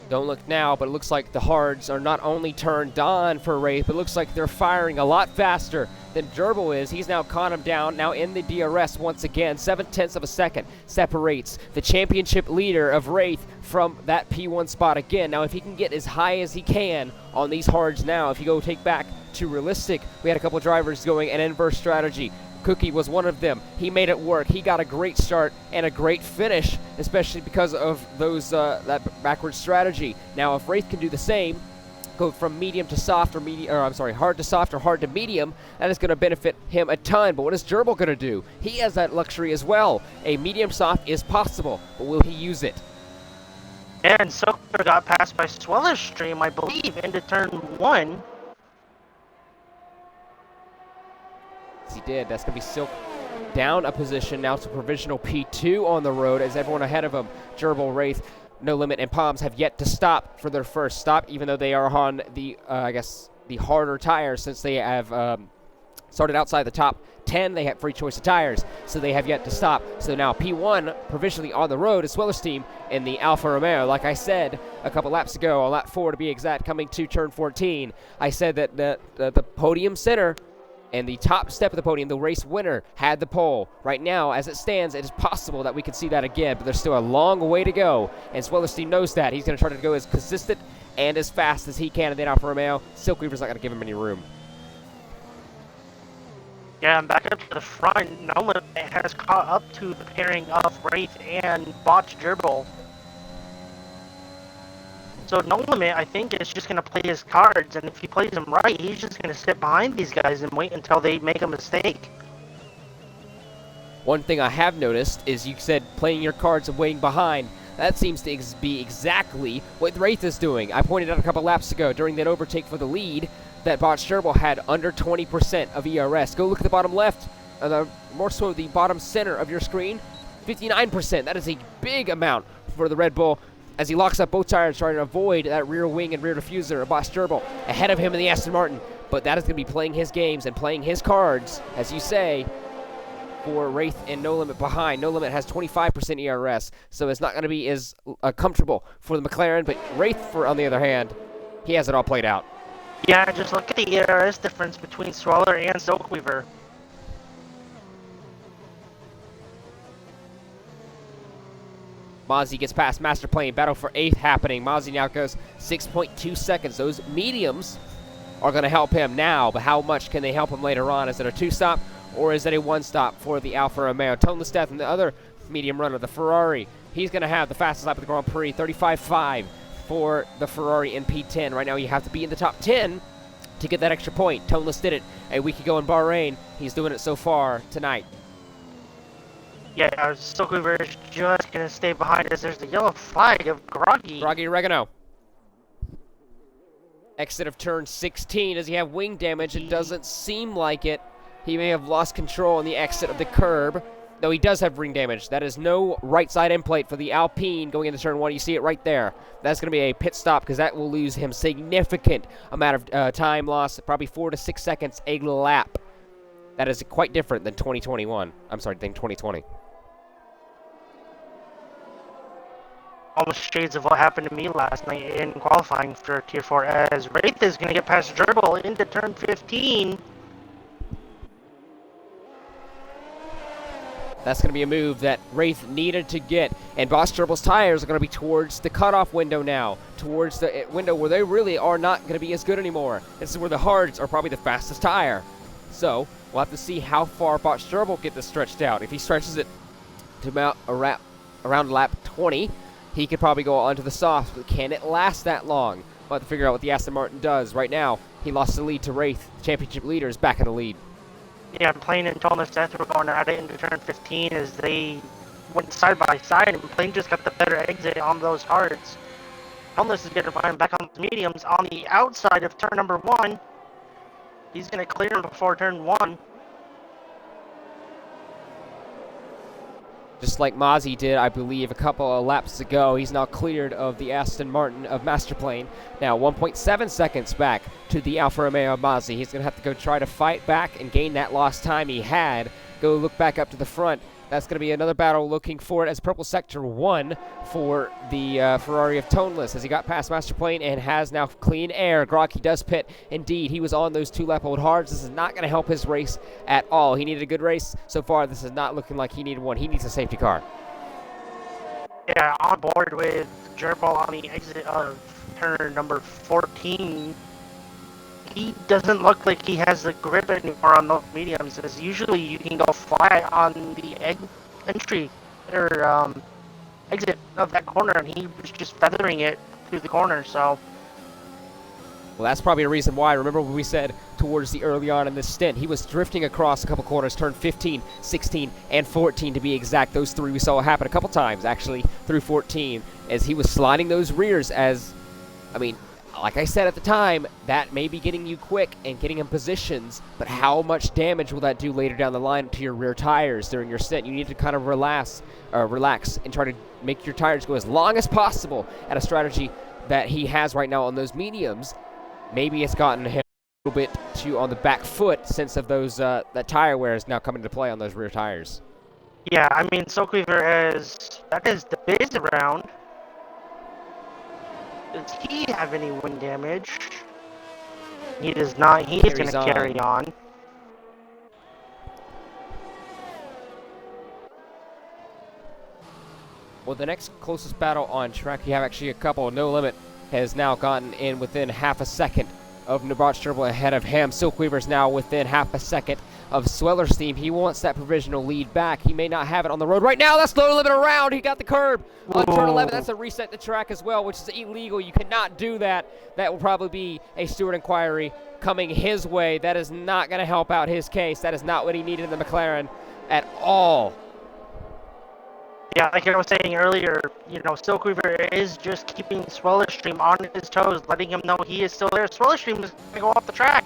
Don't look now, but it looks like the hards are not only turned on for Ratthe, but it looks like they're firing a lot faster than Gerbil is. He's now caught him down, now in the DRS once again. 7/10 of a second separates the championship leader of Ratthe from that P1 spot again. Now, if he can get as high as he can on these hards now, if you go take back to realistic, we had a couple drivers going an inverse strategy. Cookie was one of them. He made it work. He got a great start and a great finish, especially because of those that backwards strategy. Now, if Ratthe can do the same, go from medium to soft, or hard to soft or hard to medium, that is going to benefit him a ton. But what is Gerbil going to do? He has that luxury as well. A medium soft is possible, but will he use it? And Silkweaver got passed by Sweller's Stream, I believe, into turn 1. He did. That's going to be Silk down a position now to provisional P2 on the road as everyone ahead of him, Gerbil, Ratthe, No Limit, and Palms have yet to stop for their first stop, even though they are on the, I guess, the harder tires since they have started outside the top 10. They have free choice of tires, so they have yet to stop. So now P1 provisionally on the road is Sweller's team in the Alfa Romeo. Like I said a couple laps ago, on lap 4 to be exact, coming to turn 14, I said that the podium center and the top step of the podium, the race winner, had the pole. Right now, as it stands, it is possible that we could see that again, but there's still a long way to go, and Sweller's team knows that. He's going to try to go as consistent and as fast as he can in the Alfa Romeo. Silkweaver's not going to give him any room. Yeah, and back up to the front, No Limit has caught up to the pairing of Ratthe and Botch Gerbil. So No Limit, I think, is just going to play his cards, and if he plays them right, he's just going to sit behind these guys and wait until they make a mistake. One thing I have noticed is you said playing your cards and waiting behind. That seems to be exactly what Ratthe is doing. I pointed out a couple laps ago during that overtake for the lead that Botch Gerbil had under 20% of ERS. Go look at the bottom left, more so the bottom center of your screen, 59%. That is a big amount for the Red Bull, as he locks up both tires trying to avoid that rear wing and rear diffuser of Botch Gerbil ahead of him in the Aston Martin. But that is going to be playing his games and playing his cards, as you say, for Ratthe and No Limit behind. No Limit has 25% ERS, so it's not going to be as comfortable for the McLaren. But Ratthe, on the other hand, he has it all played out. Yeah, just look at the ERS difference between Swaller and Silkweaver. Mozzie gets past Master Plane. Battle for 8th happening. Mozzie now goes 6.2 seconds. Those mediums are going to help him now, but how much can they help him later on? Is it a 2-stop or is it a 1-stop for the Alfa Romeo? Toneless Death and the other medium runner, the Ferrari. he's going to have the fastest lap of the Grand Prix, 35.5 for the Ferrari in P10. Right now, you have to be in the top 10 to get that extra point. Toneless did it a week ago in Bahrain. He's doing it so far tonight. Yeah, silkweaver is just going to stay behind us. There's the yellow flag of Groggy. Groggy Oregano. Exit of turn 16. Does he have wing damage? It doesn't seem like it. He may have lost control on the exit of the curb. No, he does have ring damage. That is no right side end plate for the Alpine going into turn 1. You see it right there. That's going to be a pit stop because that will lose him significant amount of time loss, probably 4 to 6 seconds a lap. That is quite different than 2021. I'm sorry, than 2020. Almost shades of what happened to me last night in qualifying for Tier 4, as Ratthe is going to get past Gerbil into turn 15. That's going to be a move that Ratthe needed to get. And Boss Gerbil's tires are going to be towards the cutoff window now. Towards the window where they really are not going to be as good anymore. This is where the hards are probably the fastest tire. So, we'll have to see how far Boss Gerbil get this stretched out. If he stretches it to about around lap 20, he could probably go onto the softs. But can it last that long? We'll have to figure out what the Aston Martin does. Right now, he lost the lead to Ratthe. The championship leader is back in the lead. Yeah, Plane and Toneless Death were going at it into turn 15 as they went side by side, and Plane just got the better exit on those hards. Toneless is going to find back on the mediums on the outside of turn number 1. He's going to clear him before turn 1. Just like Mozzie did, I believe, a couple of laps ago. He's now cleared of the Aston Martin of Masterplane. Now 1.7 seconds back to the Alfa Romeo of Mozzie. He's going to have to go try to fight back and gain that lost time he had. Go look back up to the front. That's going to be another battle looking for it as Purple Sector 1 for the Ferrari of Toneless as he got past Masterplane and has now clean air. Groggy does pit. Indeed, he was on those 2-lap-old hards. This is not going to help his race at all. He needed a good race. So far, this is not looking like he needed one. He needs a safety car. Yeah, on board with Gerbil on the exit of turn number 14. He doesn't look like he has the grip anymore on those mediums, as usually you can go flat on the entry or exit of that corner, and he was just feathering it through the corner. So, well, that's probably a reason why. Remember what we said towards the early on in this stint? He was drifting across a couple corners, turn 15, 16, and 14 to be exact. Those three we saw happen a couple times, actually, through 14, as he was sliding those rears as, I mean, like I said at the time, that may be getting you quick and getting in positions, but how much damage will that do later down the line to your rear tires during your stint? You need to kind of relax and try to make your tires go as long as possible at a strategy that he has right now on those mediums. Maybe it's gotten him a little bit too on the back foot since of those that tire wear is now coming into play on those rear tires. yeah, I mean, silkweaver that is the base around. Does he have any wind damage? He does not. He is going to carry on. Well, the next closest battle on track, you have actually a couple. No Limit has now gotten in within half a second of Nabat Gerbil ahead of him. Silkweaver's now within half a second of Swellerstein. He wants that provisional lead back. He may not have it on the road right now. That's No Limit around. He got the curb on turn 11. That's a reset the track as well, which is illegal. You cannot do that. That will probably be a steward inquiry coming his way. That is not going to help out his case. That is not what he needed in the McLaren at all. Yeah, like I was saying earlier, you know, Silkweaver is just keeping Swellerstream on his toes, letting him know he is still there. Swellerstream is going to go off the track.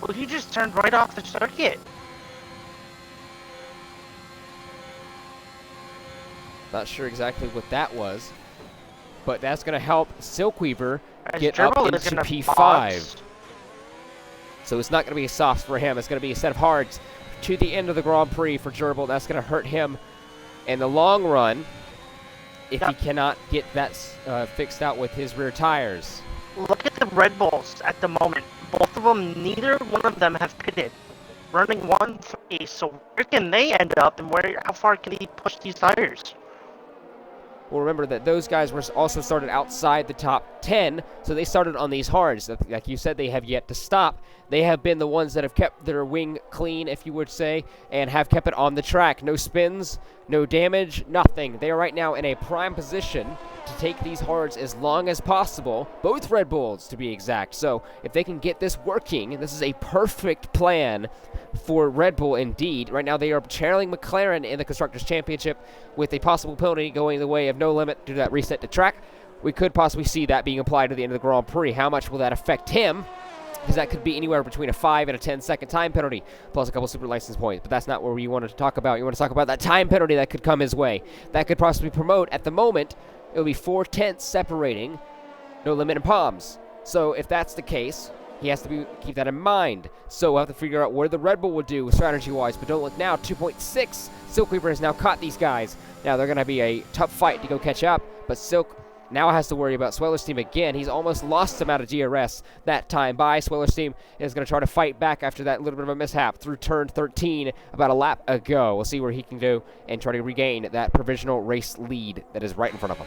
Well, he just turned right off the circuit. Not sure exactly what that was, but that's going to help Silkweaver get Gerbil up into P5. box. So it's not going to be a soft for him. It's going to be a set of hards to the end of the Grand Prix for Gerbil. That's going to hurt him in the long run if he cannot get that fixed out with his rear tires. Look at the Red Bulls at the moment. Both of them, neither one of them have pitted. Running 1-3, so where can they end up, and how far can he push these tires? Well, remember that those guys were also started outside the top 10, so they started on these hards. Like you said, they have yet to stop. They have been the ones that have kept their wing clean, if you would say, and have kept it on the track. No spins, no damage, nothing. They are right now in a prime position to take these hards as long as possible, both Red Bulls to be exact. So if they can get this working, this is a perfect plan for Red Bull indeed. Right now they are trailing McLaren in the Constructors' Championship with a possible penalty going the way of No Limit due to that reset to track. We could possibly see that being applied to the end of the Grand Prix. How much will that affect him? Because that could be anywhere between a 5 and a 10-second time penalty, plus a couple super license points. But that's not what you wanted to talk about. You want to talk about that time penalty that could come his way. That could possibly promote, at the moment, it will be 4/10 separating No Limit and Palms. So if that's the case, he has to keep that in mind. So we'll have to figure out what the Red Bull will do strategy-wise. But don't look now, 2.6. Silkweaver has now caught these guys. Now they're going to be a tough fight to go catch up. But Silk now has to worry about Sweller's team again. He's almost lost him out of DRS that time by. Sweller's team is going to try to fight back after that little bit of a mishap through turn 13 about a lap ago. We'll see where he can do and try to regain that provisional race lead that is right in front of him.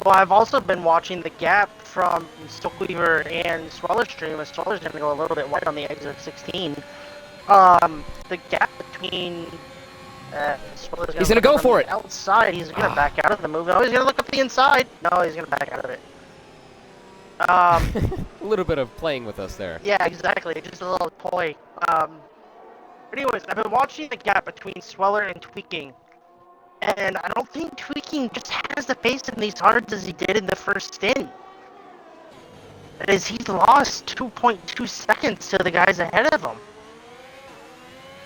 Well, I've also been watching the gap from Silkweaver and Sweller's stream, as Sweller's going to go a little bit wide on the exit of 16. The gap between Sweller's he's going to go for it. Outside, he's going to back out of the move. Oh, he's going to look up the inside. No, he's going to back out of it. A little bit of playing with us there. Yeah, exactly. Just a little toy. Anyways, I've been watching the gap between Sweller and Tweaking. And I don't think Tweaking just has the pace in these hards as he did in the first stint. That is, he's lost 2.2 seconds to the guys ahead of him.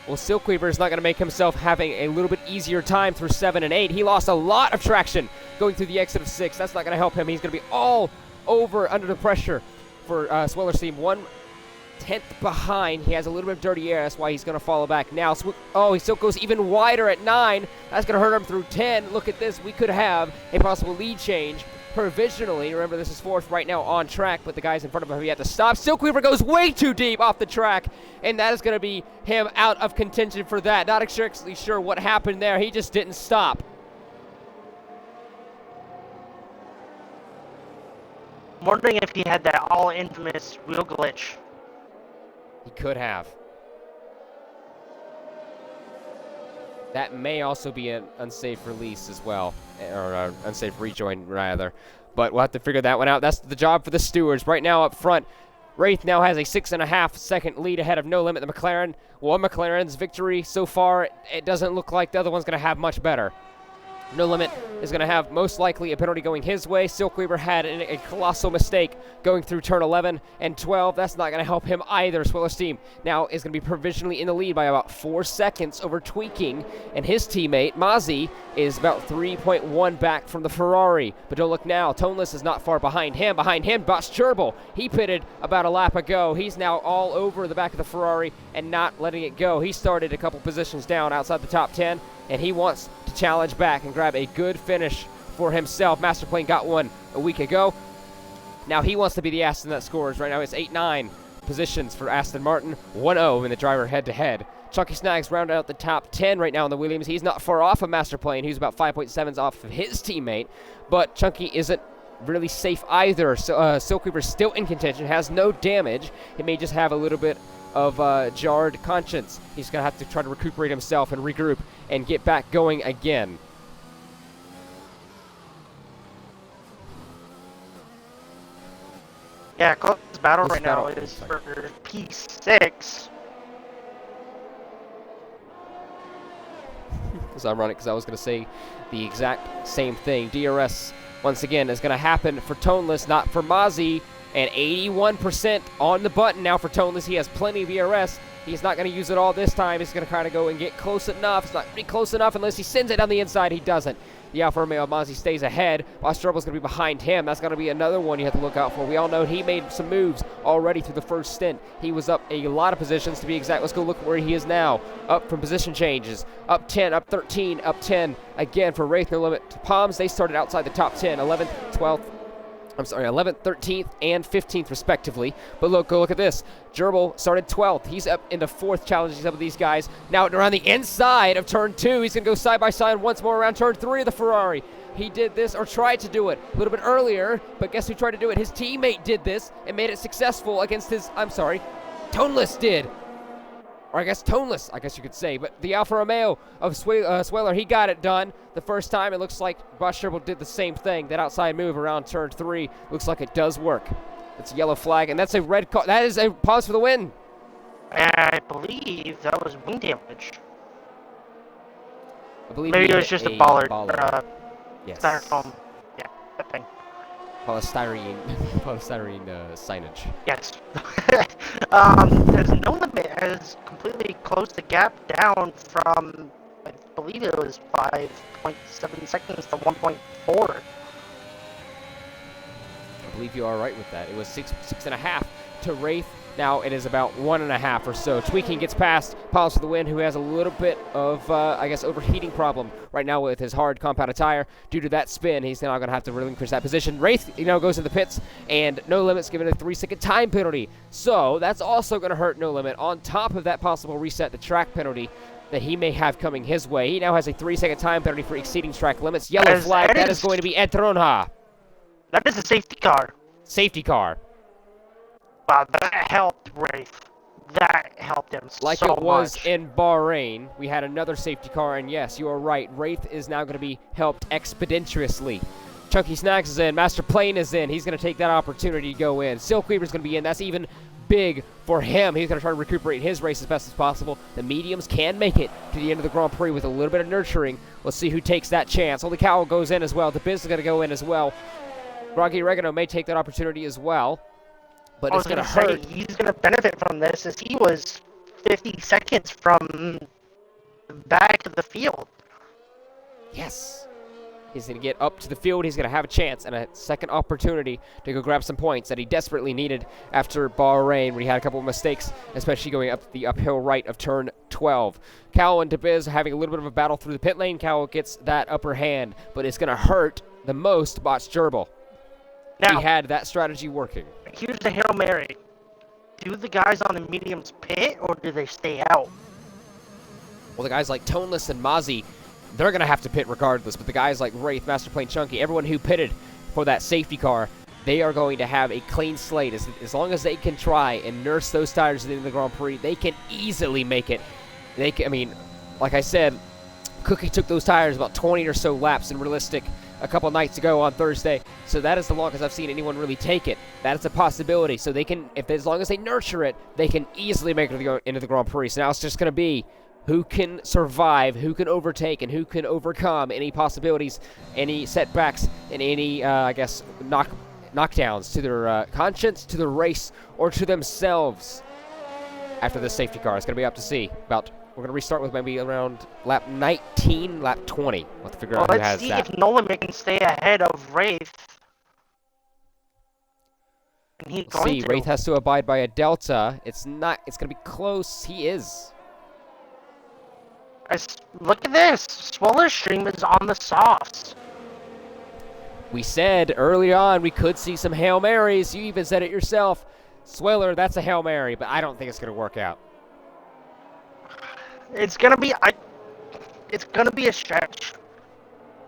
Well, Silkweaver is not going to make himself having a little bit easier time through 7 and 8. He lost a lot of traction going through the exit of 6. That's not going to help him. He's going to be all over under the pressure for Sweller's team. 1/10 behind. He has a little bit of dirty air. That's why he's going to follow back now. He still goes even wider at 9. That's going to hurt him through 10. Look at this. We could have a possible lead change provisionally. Remember, this is 4th right now on track, but the guys in front of him, he had to stop. Silkweaver goes way too deep off the track, and that is going to be him out of contention for that. Not exactly sure what happened there. He just didn't stop. I'm wondering if he had that all-infamous wheel glitch. He could have. That may also be an unsafe release as well, or unsafe rejoin rather. But we'll have to figure that one out. That's the job for the stewards. Right now up front, Ratthe now has a 6.5 second lead ahead of No Limit, the McLaren. One McLaren's victory so far, it doesn't look like the other one's going to have much better. No Limit is going to have most likely a penalty going his way. Silkweaver had a colossal mistake going through turn 11 and 12. That's not going to help him either. Sweller's team now is going to be provisionally in the lead by about 4 seconds over Tweaking, and his teammate, Mozzie, is about 3.1 back from the Ferrari. But don't look now. Toneless is not far behind him. Behind him, Boss Gerbil. He pitted about a lap ago. He's now all over the back of the Ferrari and not letting it go. He started a couple positions down outside the top 10, and he wants to challenge back and grab a good finish for himself. Masterplane got one a week ago. Now he wants to be the Aston that scores. Right now it's 8-9 positions for Aston Martin, 1-0 in the driver head-to-head. Chunky Snags rounded out the top 10 right now in the Williams. He's not far off of Masterplane. He's about 5.7s off of his teammate, but Chunky isn't really safe either. So Silkweaver's still in contention, has no damage. He may just have a little bit of jarred conscience. He's going to have to try to recuperate himself and regroup and get back going again. Yeah, close battle right now is for P6. It's ironic because I was going to say the exact same thing. DRS, once again, is going to happen for Toneless, not for Mozzie. And 81% on the button now for Toneless. He has plenty of DRS. He's not going to use it all this time. He's going to kind of go and get close enough. It's not really close enough unless he sends it down the inside. He doesn't. The Alfa Romeo Mozzie stays ahead. Boss Gerbil's going to be behind him. That's going to be another one you have to look out for. We all know he made some moves already through the first stint. He was up a lot of positions to be exact. Let's go look where he is now. Up from position changes. Up 10, up 13, up 10. Again for Ratthe, No Limit to Palms. They started outside the top 10. 11th, 12th. 11th, 13th, and 15th, respectively. But go look at this. Gerbil started 12th. He's up into 4th, challenging some of these guys. Now around the inside of turn 2, he's going to go side by side once more around turn 3 of the Ferrari. He did this, or tried to do it, a little bit earlier, but guess who tried to do it? His teammate did this and made it successful against his, Toneless did. Or I guess Toneless, I guess you could say. But the Alfa Romeo of Sweller, he got it done the first time. It looks like Bosch Turbo did the same thing. That outside move around turn 3 looks like it does work. It's a yellow flag, and that's a red card. That is a pause for the win. I believe that was wing damage. I believe maybe it was just a bollard. Yes. Styrofoam. Yeah, that thing. Polystyrene signage. Yes. As NoLimit has completely closed the gap down from, I believe it was 5.7 seconds to 1.4. I believe you are right with that. It was 6.5 to Ratthe. Now it is about 1.5 or so. Tweaking gets past Piles for the win, who has a little bit of, I guess, overheating problem right now with his hard compounded tire. Due to that spin, he's now going to have to relinquish that position. Ratthe, goes in the pits, and NoLimit's given a 3-second time penalty. So that's also going to hurt NoLimit on top of that possible reset the track penalty that he may have coming his way. He now has a 3-second time penalty for exceeding track limits. Yellow flag, that is going to be Etronha. That is a safety car. Safety car. Wow, that helped Ratthe. That helped him like so it was much. in Bahrain. We had another safety car, and yes, you are right. Ratthe is now going to be helped expeditiously. Chunky Snacks is in. Master Plane is in. He's going to take that opportunity to go in. Silkweaver's going to be in. That's even big for him. He's going to try to recuperate his race as best as possible. The mediums can make it to the end of the Grand Prix with a little bit of nurturing. Let's see who takes that chance. Holy Cow goes in as well. The Biz is going to go in as well. Groggy Oregano may take that opportunity as well. But it's going to hurt. He's going to benefit from this as he was 50 seconds from the back of the field. Yes. He's going to get up to the field. He's going to have a chance and a second opportunity to go grab some points that he desperately needed after Bahrain, where he had a couple of mistakes, especially going up the uphill right of turn 12. Cow and DeBiz having a little bit of a battle through the pit lane. Cow gets that upper hand, but it's going to hurt the most Botch Gerbil. Now, he had that strategy working. Here's the Hail Mary. Do the guys on the mediums pit, or do they stay out? Well, the guys like Toneless and Mozzie, they're going to have to pit regardless. But the guys like Ratthe, Master Plane Chunky, everyone who pitted for that safety car, they are going to have a clean slate. As long as they can try and nurse those tires at the end of the Grand Prix, they can easily make it. Like I said, Cookie took those tires about 20 or so laps in realistic a couple nights ago on Thursday, so that is the longest I've seen anyone really take it. That is a possibility. So they can, as long as they nurture it, they can easily make it into the Grand Prix. So now it's just going to be who can survive, who can overtake, and who can overcome any possibilities, any setbacks, and any, knockdowns to their conscience, to the race, or to themselves after this safety car. It's going to be up to see. We're going to restart with maybe around lap 19, lap 20. We'll have to figure out who has that. Let's see if NoLimit can stay ahead of Ratthe. And he's going to. Ratthe has to abide by a delta. It's going to be close. He is. Look at this. Swoller Stream is on the softs. We said early on we could see some Hail Marys. You even said it yourself. Sweller, that's a Hail Mary, but I don't think it's going to work out. It's gonna be a stretch.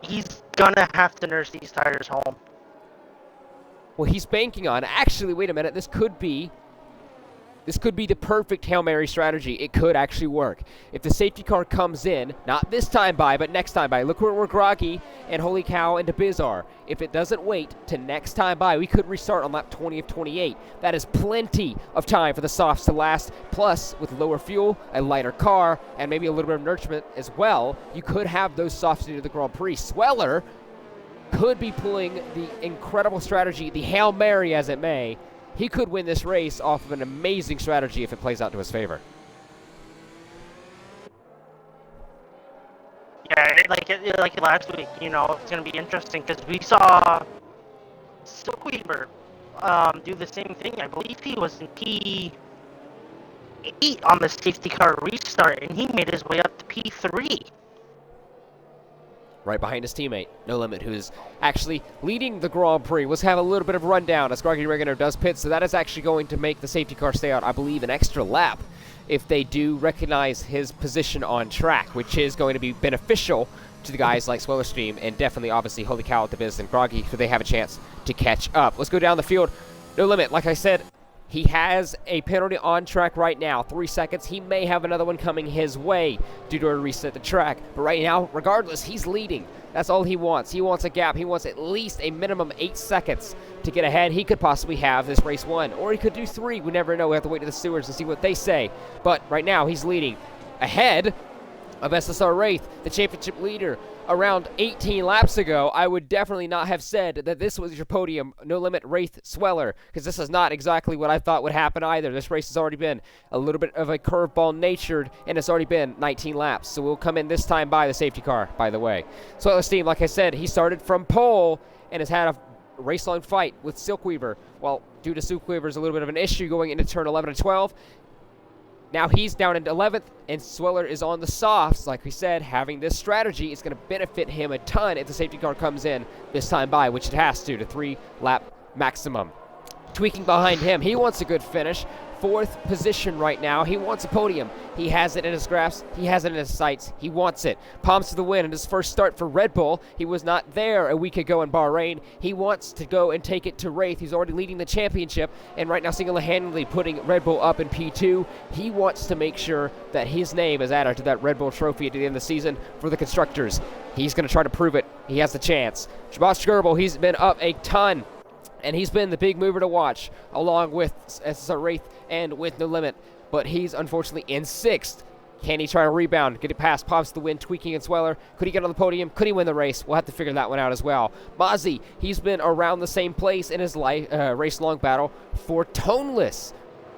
He's gonna have to nurse these tires home. Well, he's banking on. Actually, wait a minute. This could be the perfect Hail Mary strategy. It could actually work. If the safety car comes in, not this time by, but next time by. Look where Groggy and Holy Cow and DeBiz are. If it doesn't wait to next time by, we could restart on lap 20 of 28. That is plenty of time for the softs to last. Plus, with lower fuel, a lighter car, and maybe a little bit of nurturement as well, you could have those softs into the Grand Prix. Sweller could be pulling the incredible strategy, the Hail Mary as it may. He could win this race off of an amazing strategy if it plays out to his favor. Yeah, like last week, it's going to be interesting because we saw Silkweaver do the same thing. I believe he was in P8 on the safety car restart, and he made his way up to P3. Right behind his teammate, NoLimit, who is actually leading the Grand Prix. Let's have a little bit of a rundown as Groggy Oregano does pit, so that is actually going to make the safety car stay out, I believe, an extra lap if they do recognize his position on track, which is going to be beneficial to the guys like Sweller Stream and definitely, obviously, Holy Cow at the Biz and Groggy, so they have a chance to catch up. Let's go down the field. NoLimit, like I said, He has a penalty on track right now, 3 seconds. He may have another one coming his way due to a reset the track. But right now, regardless, he's leading. That's all he wants. He wants a gap. He wants at least a minimum 8 seconds to get ahead. He could possibly have this race won, or he could do 3. We never know. We have to wait to the stewards and see what they say. But right now, he's leading ahead of SSR Ratthe, the championship leader. Around 18 laps ago, I would definitely not have said that this was your podium, No Limit Ratthe Sweller, because this is not exactly what I thought would happen either. This race has already been a little bit of a curveball natured, and it's already been 19 laps. So we'll come in this time by the safety car, by the way. Sweller's team, like I said, he started from pole and has had a race-long fight with silkweaver. Well, due to silkweaver's a little bit of an issue going into turn 11 and 12, now he's down in 11th, and Sweller is on the softs. Like we said, having this strategy is going to benefit him a ton if the safety car comes in this time by, which it has to 3-lap maximum. Tweaking behind him, he wants a good finish. 4th position right now. He wants a podium. He has it in his grasp. He has it in his sights. He wants it. Palms to the win in his first start for Red Bull. He was not there a week ago in Bahrain. He wants to go and take it to Ratthe. He's already leading the championship and right now single-handedly putting Red Bull up in P2. He wants to make sure that his name is added to that Red Bull trophy at the end of the season for the constructors. He's going to try to prove it. He has the chance. Shabazz Gerbil, he's been up a ton. And he's been the big mover to watch, along with SSR Ratthe and with No Limit. But he's unfortunately in 6th. Can he try to rebound, get it past Pops the win, Tweaking and Sweller? Could he get on the podium? Could he win the race? We'll have to figure that one out as well. Mozzie, he's been around the same place in his race-long battle for Toneless.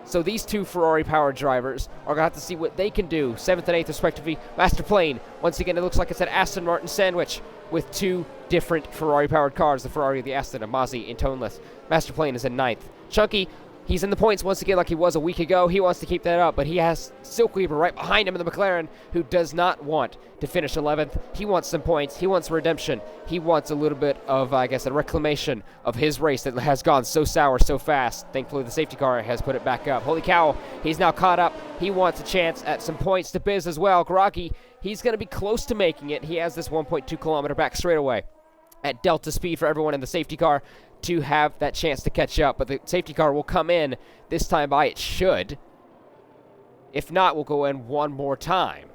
So these two Ferrari-powered drivers are going to have to see what they can do. 7th and 8th, respectively. Master Plane, once again, it looks like it's an Aston Martin sandwich with 2 different Ferrari-powered cars, the Ferrari, the Aston, and Mozzie in Toneless. Master Plane is in 9th. Chunky, he's in the points once again like he was a week ago. He wants to keep that up, but he has Silkweaver right behind him in the McLaren, who does not want to finish 11th. He wants some points. He wants redemption. He wants a little bit of, I guess, a reclamation of his race that has gone so sour so fast. Thankfully, the safety car has put it back up. Holy cow, he's now caught up. He wants a chance at some points to Biz as well. Garaki, he's going to be close to making it. He has this 1.2 kilometer back straightaway at Delta speed for everyone in the safety car to have that chance to catch up. But the safety car will come in this time by. It should. If not, we'll go in one more time.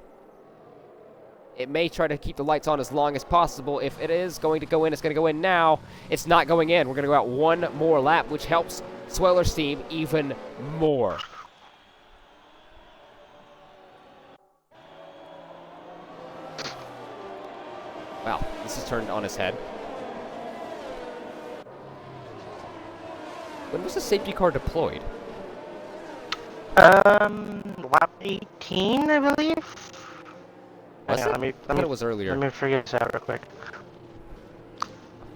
It may try to keep the lights on as long as possible. If it is going to go in, it's going to go in now. It's not going in. We're going to go out one more lap, which helps Sweller's team even more. Wow, this is turned on his head. When was the safety car deployed? Lap 18, I believe. Was Hang on, it? I thought it was earlier. Let me figure this out real quick.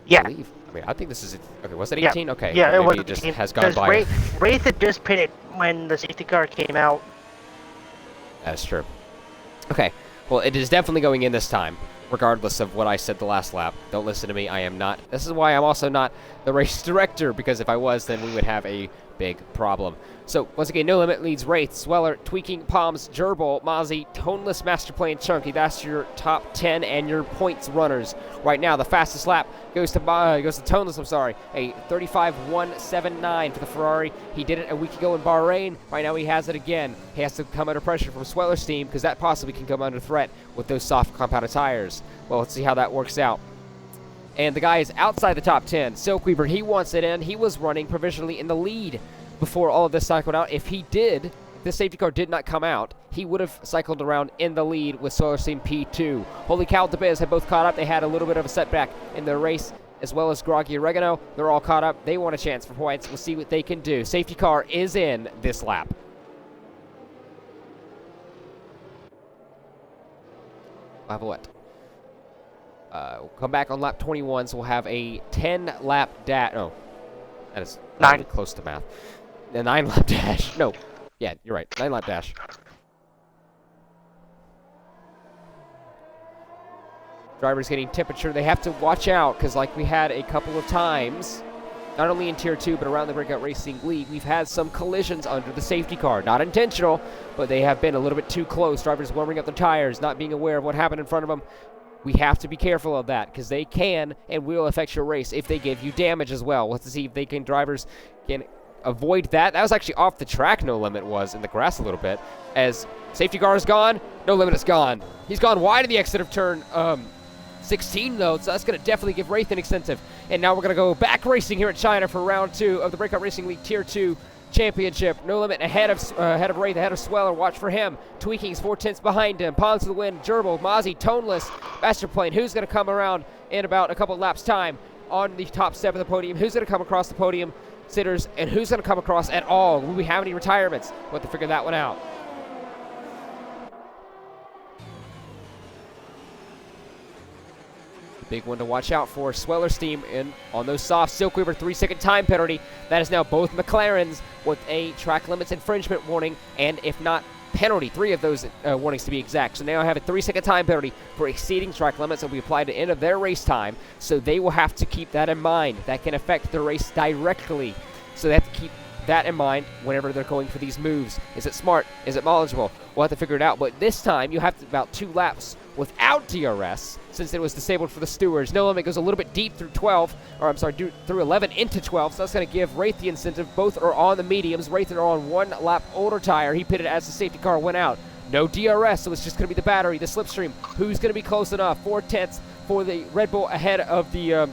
Yeah. I think this is it. Okay, was it 18? Yeah. Okay. Yeah, Maybe it was it just 18, has gone by. Ratthe had just pitted when the safety car came out. That's true. Okay. Well, it is definitely going in this time, regardless of what I said the last lap. Don't listen to me. I am not. This is why I'm also not the race director, because if I was, then we would have a big problem. So, once again, No Limit leads Ratthe, Sweller, Tweaking, Palms, Gerbil, Mozzie, Toneless, Master Plane, Chunky. That's your top 10 and your points runners. Right now, the fastest lap goes to Toneless, a 35.179 for the Ferrari. He did it a week ago in Bahrain. Right now, he has it again. He has to come under pressure from Sweller's team, because that possibly can come under threat with those soft compounded tires. Well, let's see how that works out. And the guy is outside the top 10. Silkweaver, he wants it in. He was running provisionally in the lead before all of this cycled out. If the safety car did not come out, he would have cycled around in the lead with Sweller's team P2. Holy cow, the Biz have both caught up. They had a little bit of a setback in their race, as well as Groggy Oregano. They're all caught up. They want a chance for points. We'll see what they can do. Safety car is in this lap. We'll have what? We'll come back on lap 21, so we'll have a 10-lap dash. Oh, that is not even close to math. A 9-lap dash. No. Yeah, you're right. 9-lap dash. Drivers getting temperature. They have to watch out, because like we had a couple of times, not only in Tier 2, but around the Breakout Racing League, we've had some collisions under the safety car. Not intentional, but they have been a little bit too close. Drivers warming up their tires, not being aware of what happened in front of them. We have to be careful of that, because they can and will affect your race if they give you damage as well. Let's see if drivers can avoid that. That was actually off the track, No Limit was, in the grass a little bit. As safety car is gone, No Limit is gone. He's gone wide of the exit of turn 16, though, so that's going to definitely give Ratthe an incentive. And now we're going to go back racing here at China for round 2 of the Breakout Racing League Tier 2 Championship. No Limit ahead of Ratthe, ahead of Sweller. Watch for him. Tweaking's 4/10 behind him. Palms to the wind. Gerbil, Mozzie, Toneless, Masterplane. Who's going to come around in about a couple laps' time on the top step of the podium? Who's going to come across the podium sitters? And who's going to come across at all? Will we have any retirements? We'll have to figure that one out. Big one to watch out for. Sweller's team in on those soft. Silkweaver 3-second time penalty. That is now both McLarens with a track limits infringement warning, and if not, penalty. 3 of those warnings to be exact. So now I have a 3-second time penalty for exceeding track limits that will be applied to the end of their race time. So they will have to keep that in mind. That can affect the race directly. So they have to keep that in mind whenever they're going for these moves. Is it smart? Is it knowledgeable? We'll have to figure it out. But this time you have to about 2 laps without DRS, since it was disabled for the stewards. No Limit goes a little bit deep through 12, or I'm sorry, through 11 into 12, so that's going to give Ratthe the incentive. Both are on the mediums. Ratthe are on 1 lap older tire. He pitted as the safety car went out. No DRS, so it's just going to be the battery, the slipstream. Who's going to be close enough? 4/10 for the Red Bull ahead of the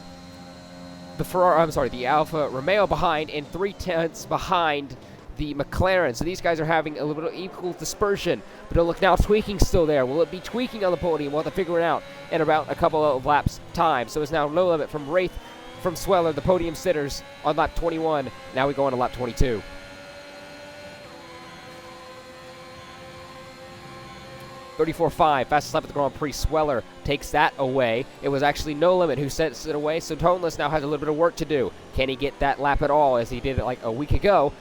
Ferrari, I'm sorry, the Alfa Romeo behind, and 3/10 behind the McLaren. So these guys are having a little bit of equal dispersion. But look now, Tweaking's still there. Will it be Tweaking on the podium? We'll have to figure it out in about a couple of laps time. So it's now No Limit from Ratthe, from Sweller, the podium sitters on lap 21. Now we go on to lap 22. .34.5, fastest lap at the Grand Prix. Sweller takes that away. It was actually No Limit who sets it away, so Toneless now has a little bit of work to do. Can he get that lap at all, as he did it like a week ago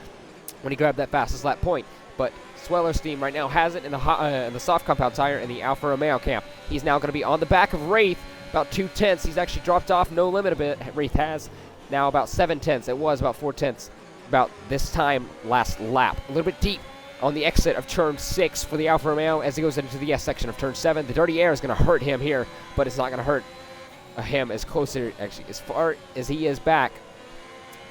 when he grabbed that fastest lap point? But Sweller's team right now has it in the soft compound tire in the Alfa Romeo camp. He's now going to be on the back of Ratthe, about 2/10. He's actually dropped off No Limit a bit. Ratthe has now about 7/10. It was about 4/10 about this time last lap. A little bit deep on the exit of turn 6 for the Alfa Romeo as he goes into the S section of turn 7. The dirty air is going to hurt him here, but it's not going to hurt him as closer, actually, as far as he is back.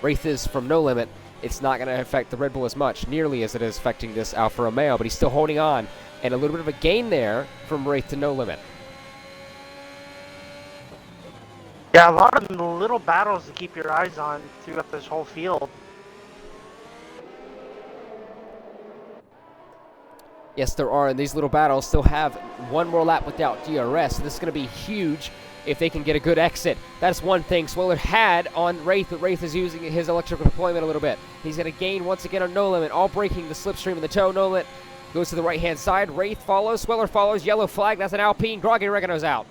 Ratthe is from No Limit. It's not going to affect the Red Bull as much, nearly as it is affecting this Alfa Romeo, but he's still holding on, and a little bit of a gain there from Ratthe to No Limit. Yeah, a lot of little battles to keep your eyes on throughout this whole field. Yes, there are, and these little battles still have 1 more lap without DRS, so this is going to be huge if they can get a good exit. That's one thing Sweller had on Ratthe, but Ratthe is using his electrical deployment a little bit. He's going to gain once again on No Limit, all breaking the slipstream in the toe. No Limit goes to the right-hand side. Ratthe follows, Sweller follows, yellow flag, that's an Alpine. Groggy Oregano's out.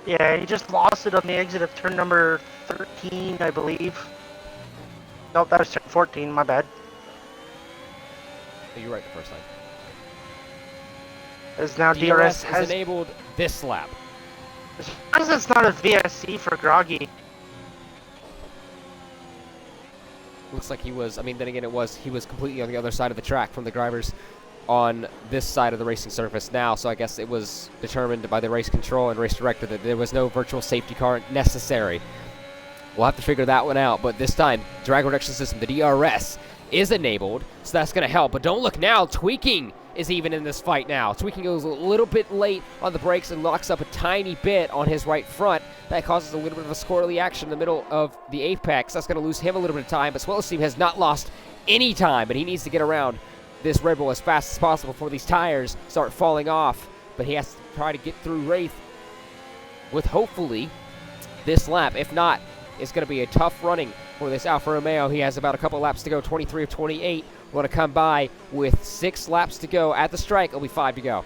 Yeah, he just lost it on the exit of turn number 13, I believe. Nope, that was turn 14, my bad. You're right the first time. As now DRS has enabled this lap. As long as it's not a VSC for Groggy. Looks like he was, I mean, then again, he was completely on the other side of the track from the drivers on this side of the racing surface now, so I guess it was determined by the race control and race director that there was no virtual safety car necessary. We'll have to figure that one out, but this time, drag reduction system, the DRS, is enabled, so that's going to help. But don't look now, Tweaking is even in this fight now. Tweaking goes a little bit late on the brakes and locks up a tiny bit on his right front. That causes a little bit of a squirrely action in the middle of the apex. That's going to lose him a little bit of time, but Swellow's team has not lost any time, but he needs to get around this Red Bull as fast as possible before these tires start falling off. But he has to try to get through Ratthe with hopefully this lap. If not, it's going to be a tough running for this Alfa Romeo. He has about a couple laps to go, 23 of 28. Want to come by with 6 laps to go at the strike. It'll be 5 to go.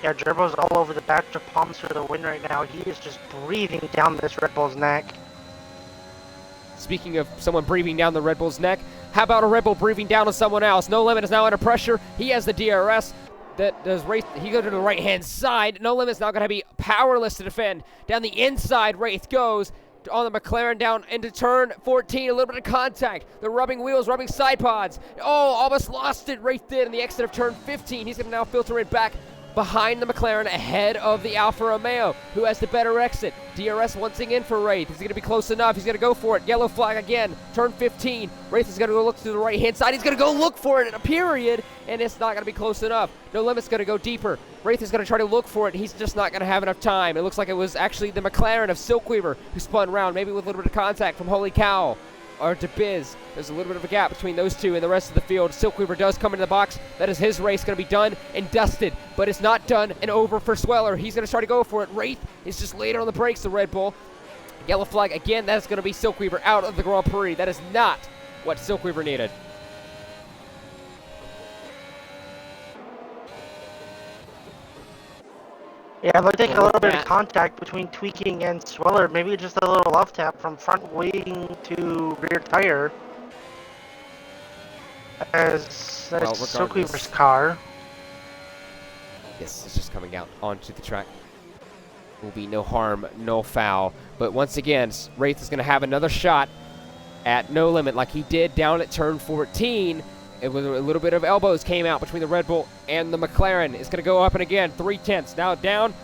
Yeah, Gerbo's all over the back of palms for the win right now. He is just breathing down this Red Bull's neck. Speaking of someone breathing down the Red Bull's neck, how about a Red Bull breathing down on someone else? No Limit is now under pressure. He has the DRS. That does race. He goes to the right-hand side. No Limit's now going to be powerless to defend. Down the inside, Ratthe goes on the McLaren down into turn 14. A little bit of contact. The rubbing wheels, rubbing side pods. Oh, almost lost it. Ratthe did in the exit of turn 15. He's going to now filter it back behind the McLaren, ahead of the Alfa Romeo, who has the better exit. DRS once again for Ratthe. Is he going to be close enough? He's going to go for it. Yellow flag again. Turn 15. Ratthe is going to go look to the right-hand side. He's going to go look for it in a period, and it's not going to be close enough. No Limit's going to go deeper. Ratthe is going to try to look for it. He's just not going to have enough time. It looks like it was actually the McLaren of silkweaver who spun round, maybe with a little bit of contact from Holy Cow or DeBiz. There's a little bit of a gap between those two and the rest of the field. silkweaver does come into the box. That is his race going to be done and dusted, but it's not done and over for Sweller. He's going to try to go for it. Ratthe is just later on the brakes, the Red Bull. Yellow flag again. That's going to be silkweaver out of the Grand Prix. That is not what silkweaver needed. Yeah, it looked like a little bit of contact between Tweaking and Sweller. Maybe just a little love tap from front wing to rear tire. As that's silkweaver's car. Yes, it's just coming out onto the track. Will be no harm, no foul. But once again, Ratthe is going to have another shot at No Limit like he did down at turn 14. It was a little bit of elbows came out between the Red Bull and the McLaren. It's going to go up and again, 3/10. Now down.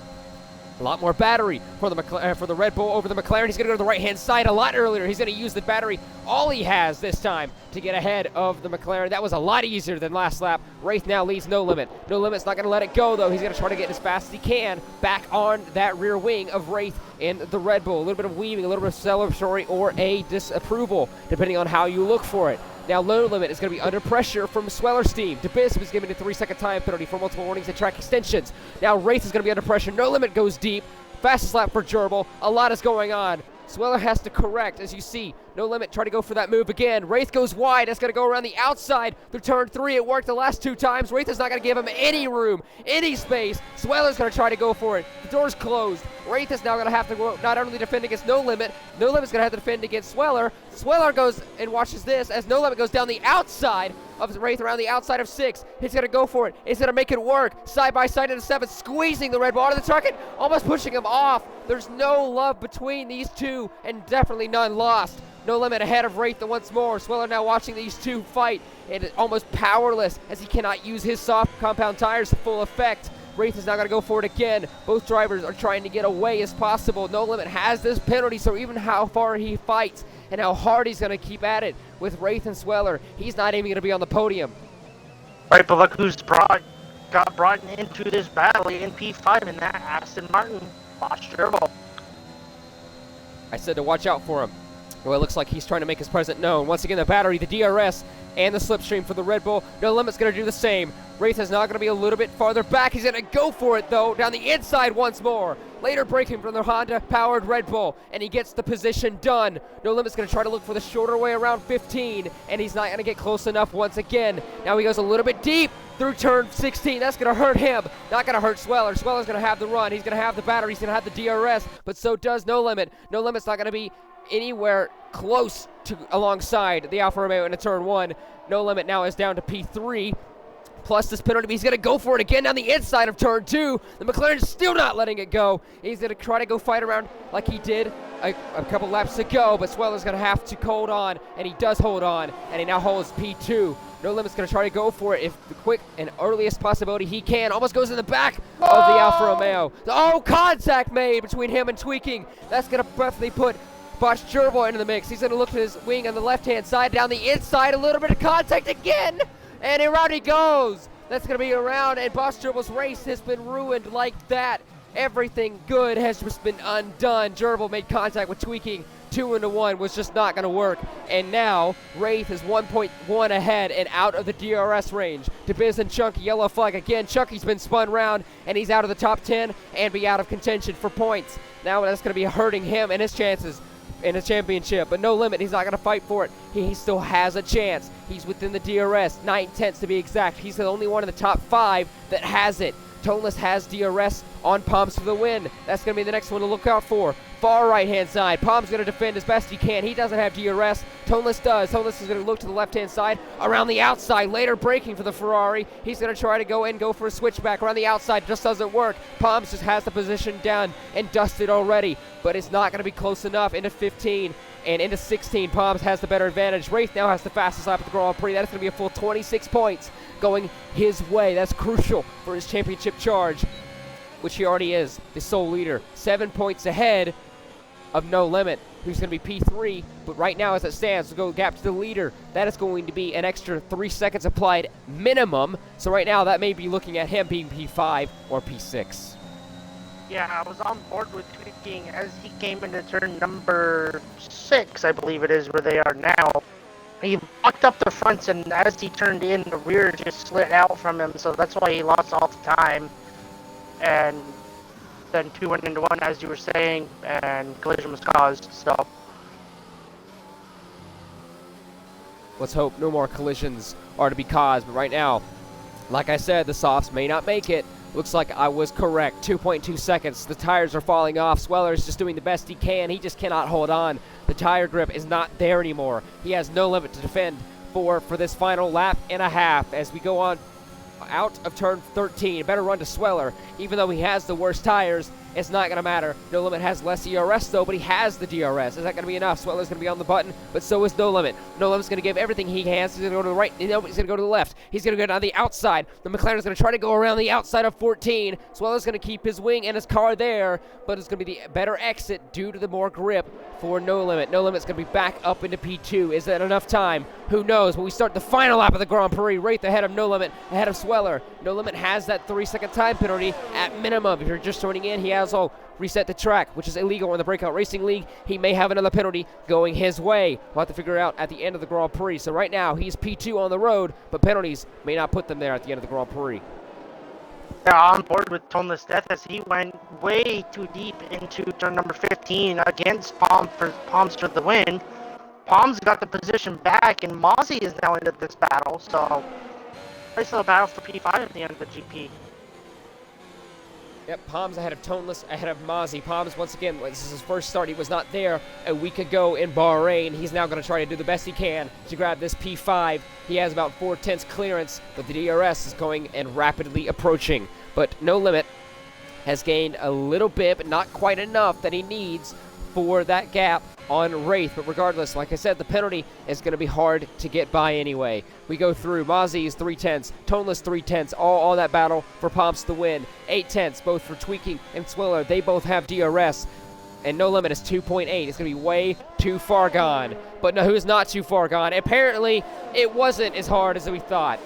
A lot more battery for the Red Bull over the McLaren. He's going to go to the right-hand side a lot earlier. He's going to use the battery, all he has this time, to get ahead of the McLaren. That was a lot easier than last lap. Ratthe now leads No Limit. No Limit's not going to let it go, though. He's going to try to get as fast as he can back on that rear wing of Ratthe in the Red Bull. A little bit of weaving, a little bit of celebratory, or a disapproval, depending on how you look for it. Now, No Limit is going to be under pressure from Sweller's team. DeBiz was given a 3-second time penalty for multiple warnings and track extensions. Now, Ratthe is going to be under pressure. No Limit goes deep. Fastest lap for Gerbil. A lot is going on. Sweller has to correct, as you see. No Limit try to go for that move again. Ratthe goes wide. That's going to go around the outside through turn 3. It worked the last 2 times. Ratthe is not going to give him any room, any space. Sweller's going to try to go for it. The door's closed. Ratthe is now going to have to go, not only defend against No Limit. No Limit's going to have to defend against Sweller. Sweller goes and watches this as No Limit goes down the outside of Ratthe, around the outside of 6. He's going to go for it. He's going to make it work. Side by side into 7, squeezing the Red Bull out of the truck and almost pushing him off. There's no love between these two and definitely none lost. No Limit ahead of Ratthe once more. Sweller now watching these two fight and almost powerless as he cannot use his soft compound tires to full effect. Ratthe is now going to go for it again. Both drivers are trying to get away as possible. No Limit has this penalty, so even how far he fights and how hard he's going to keep at it with Ratthe and Sweller, he's not even going to be on the podium. Right, but look who's got brought into this battle in P5 in that Aston Martin. Watch Gerbil. I said to watch out for him. Well, it looks like he's trying to make his presence known. Once again, the battery, the DRS, and the slipstream for the Red Bull. No Limit's going to do the same. Ratthe is now going to be a little bit farther back. He's going to go for it, though, down the inside once more. Later braking from the Honda-powered Red Bull, and he gets the position done. No Limit's going to try to look for the shorter way around 15, and he's not going to get close enough once again. Now he goes a little bit deep through turn 16. That's going to hurt him. Not going to hurt Sweller. Sweller's going to have the run. He's going to have the battery. He's going to have the DRS, but so does No Limit. No Limit's not going to be anywhere close to alongside the Alfa Romeo in a turn 1. No Limit now is down to P3. Plus this penalty, he's going to go for it again down the inside of turn 2. The McLaren's still not letting it go. He's going to try to go fight around like he did a couple laps ago, but Sweller's going to have to hold on, and he does hold on, and he now holds P2. No Limit's going to try to go for it if the quick and earliest possibility he can. Almost goes in the back of the Alfa Romeo. Oh, contact made between him and Tweaking. That's going to definitely put Bosch Gerbil into the mix. He's going to look to his wing on the left-hand side, down the inside, a little bit of contact again, and around he goes. That's going to be around, and Bosch Gerbil's race has been ruined like that. Everything good has just been undone. Gerbil made contact with Tweaking. 2-1 was just not going to work. And now, Ratthe is 1.1 ahead and out of the DRS range. DeBiz and Chunky, yellow flag again. Chunky's been spun round, and he's out of the top 10 and be out of contention for points. Now that's going to be hurting him and his chances in a championship, but No Limit, he's not going to fight for it. He still has a chance. He's within the DRS, 9/10 to be exact. He's the only one in the top 5 that has it. Toneless has DRS on Palms for the win. That's going to be the next one to look out for. Far right-hand side. Palms going to defend as best he can. He doesn't have DRS. Toneless does. Toneless is going to look to the left-hand side. Around the outside. Later braking for the Ferrari. He's going to try to go for a switchback. Around the outside. Just doesn't work. Palms just has the position down and dusted already. But it's not going to be close enough into 15. and into 16. Palms has the better advantage. Rath now has the fastest lap of the Grand Prix. That is going to be a full 26 points going his way. That's crucial for his championship charge, which he already is the sole leader. 7 points ahead of No Limit, who's going to be P3, but right now as it stands, to go gap to the leader, that is going to be an extra 3 seconds applied minimum. So right now that may be looking at him being P5 or P6. Yeah, I was on board with tweaking as he came into turn number 6, I believe it is, where they are now. He locked up the fronts, and as he turned in, the rear just slid out from him, so that's why he lost all the time. And then 2 went into 1, as you were saying, and collision was caused, so. Let's hope no more collisions are to be caused, but right now, like I said, the softs may not make it. Looks like I was correct. 2.2 seconds. The tires are falling off. Sweller's just doing the best he can. He just cannot hold on. The tire grip is not there anymore. He has no limit to defend for this final lap and a half as we go on out of turn 13. Better run to Sweller. Even though he has the worst tires, it's not going to matter. No Limit has less ERS though, but he has the DRS. Is that going to be enough? Sweller's going to be on the button, but so is No Limit. No Limit's going to give everything he has. He's going to go to the right. No, he's going to go to the left. He's going to go down the outside. The McLaren's going to try to go around the outside of 14. Sweller's going to keep his wing and his car there, but it's going to be the better exit due to the more grip for No Limit. No Limit's going to be back up into P2. Is that enough time? Who knows? When we start the final lap of the Grand Prix, right ahead of No Limit, ahead of Sweller. No Limit has that 3-second time penalty at minimum. If you're just joining in, he has reset the track, which is illegal in the Breakout Racing League. He may have another penalty going his way. We'll have to figure out at the end of the Grand Prix. So right now, he's P2 on the road, but penalties may not put them there at the end of the Grand Prix. Yeah, on board with Toneless Death as he went way too deep into turn number 15 against Palms for the win. Palms got the position back, and Mozzie is now into this battle, so nice little battle for P5 at the end of the GP. Yep, Palms ahead of Toneless, ahead of Mozzie. Palms, once again, this is his first start. He was not there a week ago in Bahrain. He's now going to try to do the best he can to grab this P5. He has about 4/10 clearance, but the DRS is going and rapidly approaching. But No Limit has gained a little bit, but not quite enough that he needs for that gap on Wraith. But regardless, like I said, the penalty is going to be hard to get by anyway. We go through. Mozzie is 3/10, Toneless 3/10, all that battle for Pomps to win. 8/10, both for Tweaking and Swiller. They both have DRS. And No Limit is 2.8. It's going to be way too far gone. But no, who's not too far gone? Apparently, it wasn't as hard as we thought.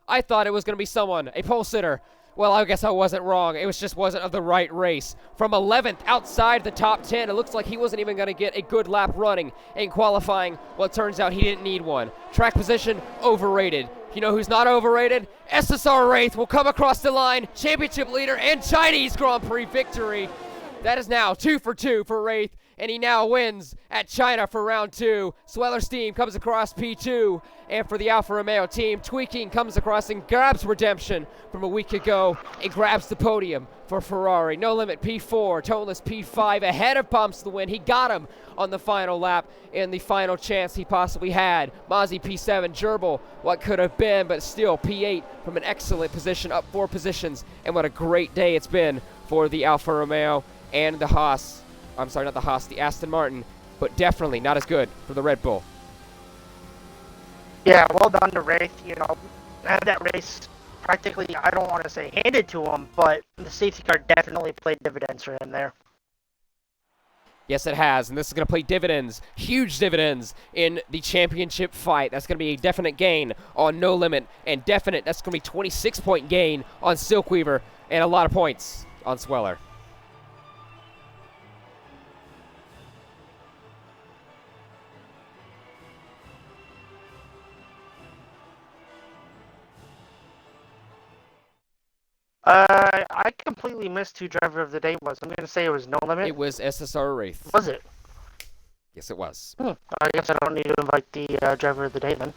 I thought it was going to be someone, a pole sitter. Well, I guess I wasn't wrong. It just wasn't of the right race. From 11th outside the top 10, it looks like he wasn't even going to get a good lap running in qualifying. Well, it turns out he didn't need one. Track position, overrated. You know who's not overrated? SSR Ratthe will come across the line. Championship leader and Chinese Grand Prix victory. That is now 2 for 2 for Ratthe, and he now wins at China for round 2. Sweller's team comes across P2, and for the Alfa Romeo team, Tweaking comes across and grabs redemption from a week ago and grabs the podium for Ferrari. No Limit P4, Toneless P5 ahead of Pumps to win. He got him on the final lap in the final chance he possibly had. Mozzie P7, Gerbil, what could have been, but still P8 from an excellent position, up 4 positions, and what a great day it's been for the Alfa Romeo and the Haas. I'm sorry, not the Haas, the Aston Martin, but definitely not as good for the Red Bull. Yeah, well done to Ratthe. You know, had that race practically, I don't want to say handed to him, but the safety car definitely played dividends for him there. Yes, it has, and this is going to play dividends, huge dividends, in the championship fight. That's going to be a definite gain on No Limit, and that's going to be 26-point gain on Silkweaver, and a lot of points on Sweller. I completely missed who driver of the day was. I'm going to say it was No Limit. It was SSR Ratthe. Was it? Yes, it was. I guess I don't need to invite the driver of the day then.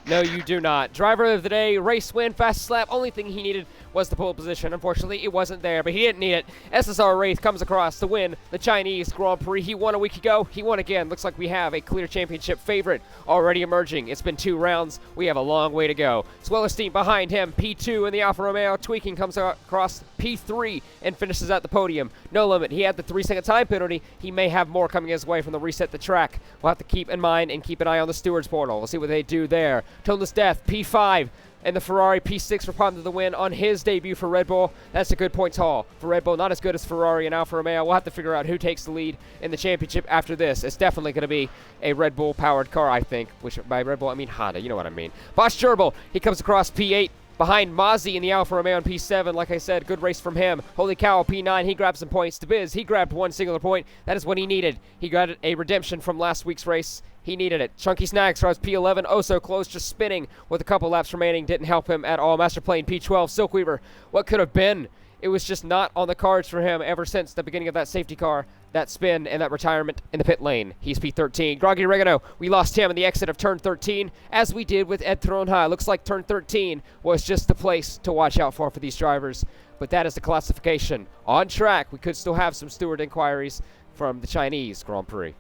No, you do not. Driver of the day, race win, fastest lap. Only thing he needed was the pole position. Unfortunately, it wasn't there, but he didn't need it. SSR Ratthe comes across to win the Chinese Grand Prix. He won a week ago. He won again. Looks like we have a clear championship favorite already emerging. It's been 2 rounds. We have a long way to go. Sweller's team behind him, P2 in the Alfa Romeo. Tweaking comes across P3 and finishes at the podium. No Limit. He had the 3-second time penalty. He may have more coming his way. away from the reset the track. We'll have to keep in mind and keep an eye on the stewards portal. We'll see what they do there. Toneless Death, P5. And the Ferrari P6 for Pond to the win on his debut for Red Bull. That's a good points haul for Red Bull. Not as good as Ferrari and Alfa Romeo. We'll have to figure out who takes the lead in the championship after this. It's definitely going to be a Red Bull-powered car, I think. Which, by Red Bull, I mean Honda. You know what I mean. Bosch Gerbil, he comes across P8 behind Mozzie in the Alfa Romeo on P7. Like I said, good race from him. Holy cow, P9, he grabbed some points. DeBiz, he grabbed one singular point. That is what he needed. He got a redemption from last week's race. He needed it. Chunky Snacks drives P11, oh so close, just spinning with a couple laps remaining. Didn't help him at all. Master Plane P12, Silkweaver. What could have been? It was just not on the cards for him ever since the beginning of that safety car, that spin, and that retirement in the pit lane. He's P13. Groggy Oregano, we lost him in the exit of turn 13, as we did with Ed Throne High. Looks like turn 13 was just the place to watch out for these drivers. But that is the classification. On track, we could still have some steward inquiries from the Chinese Grand Prix.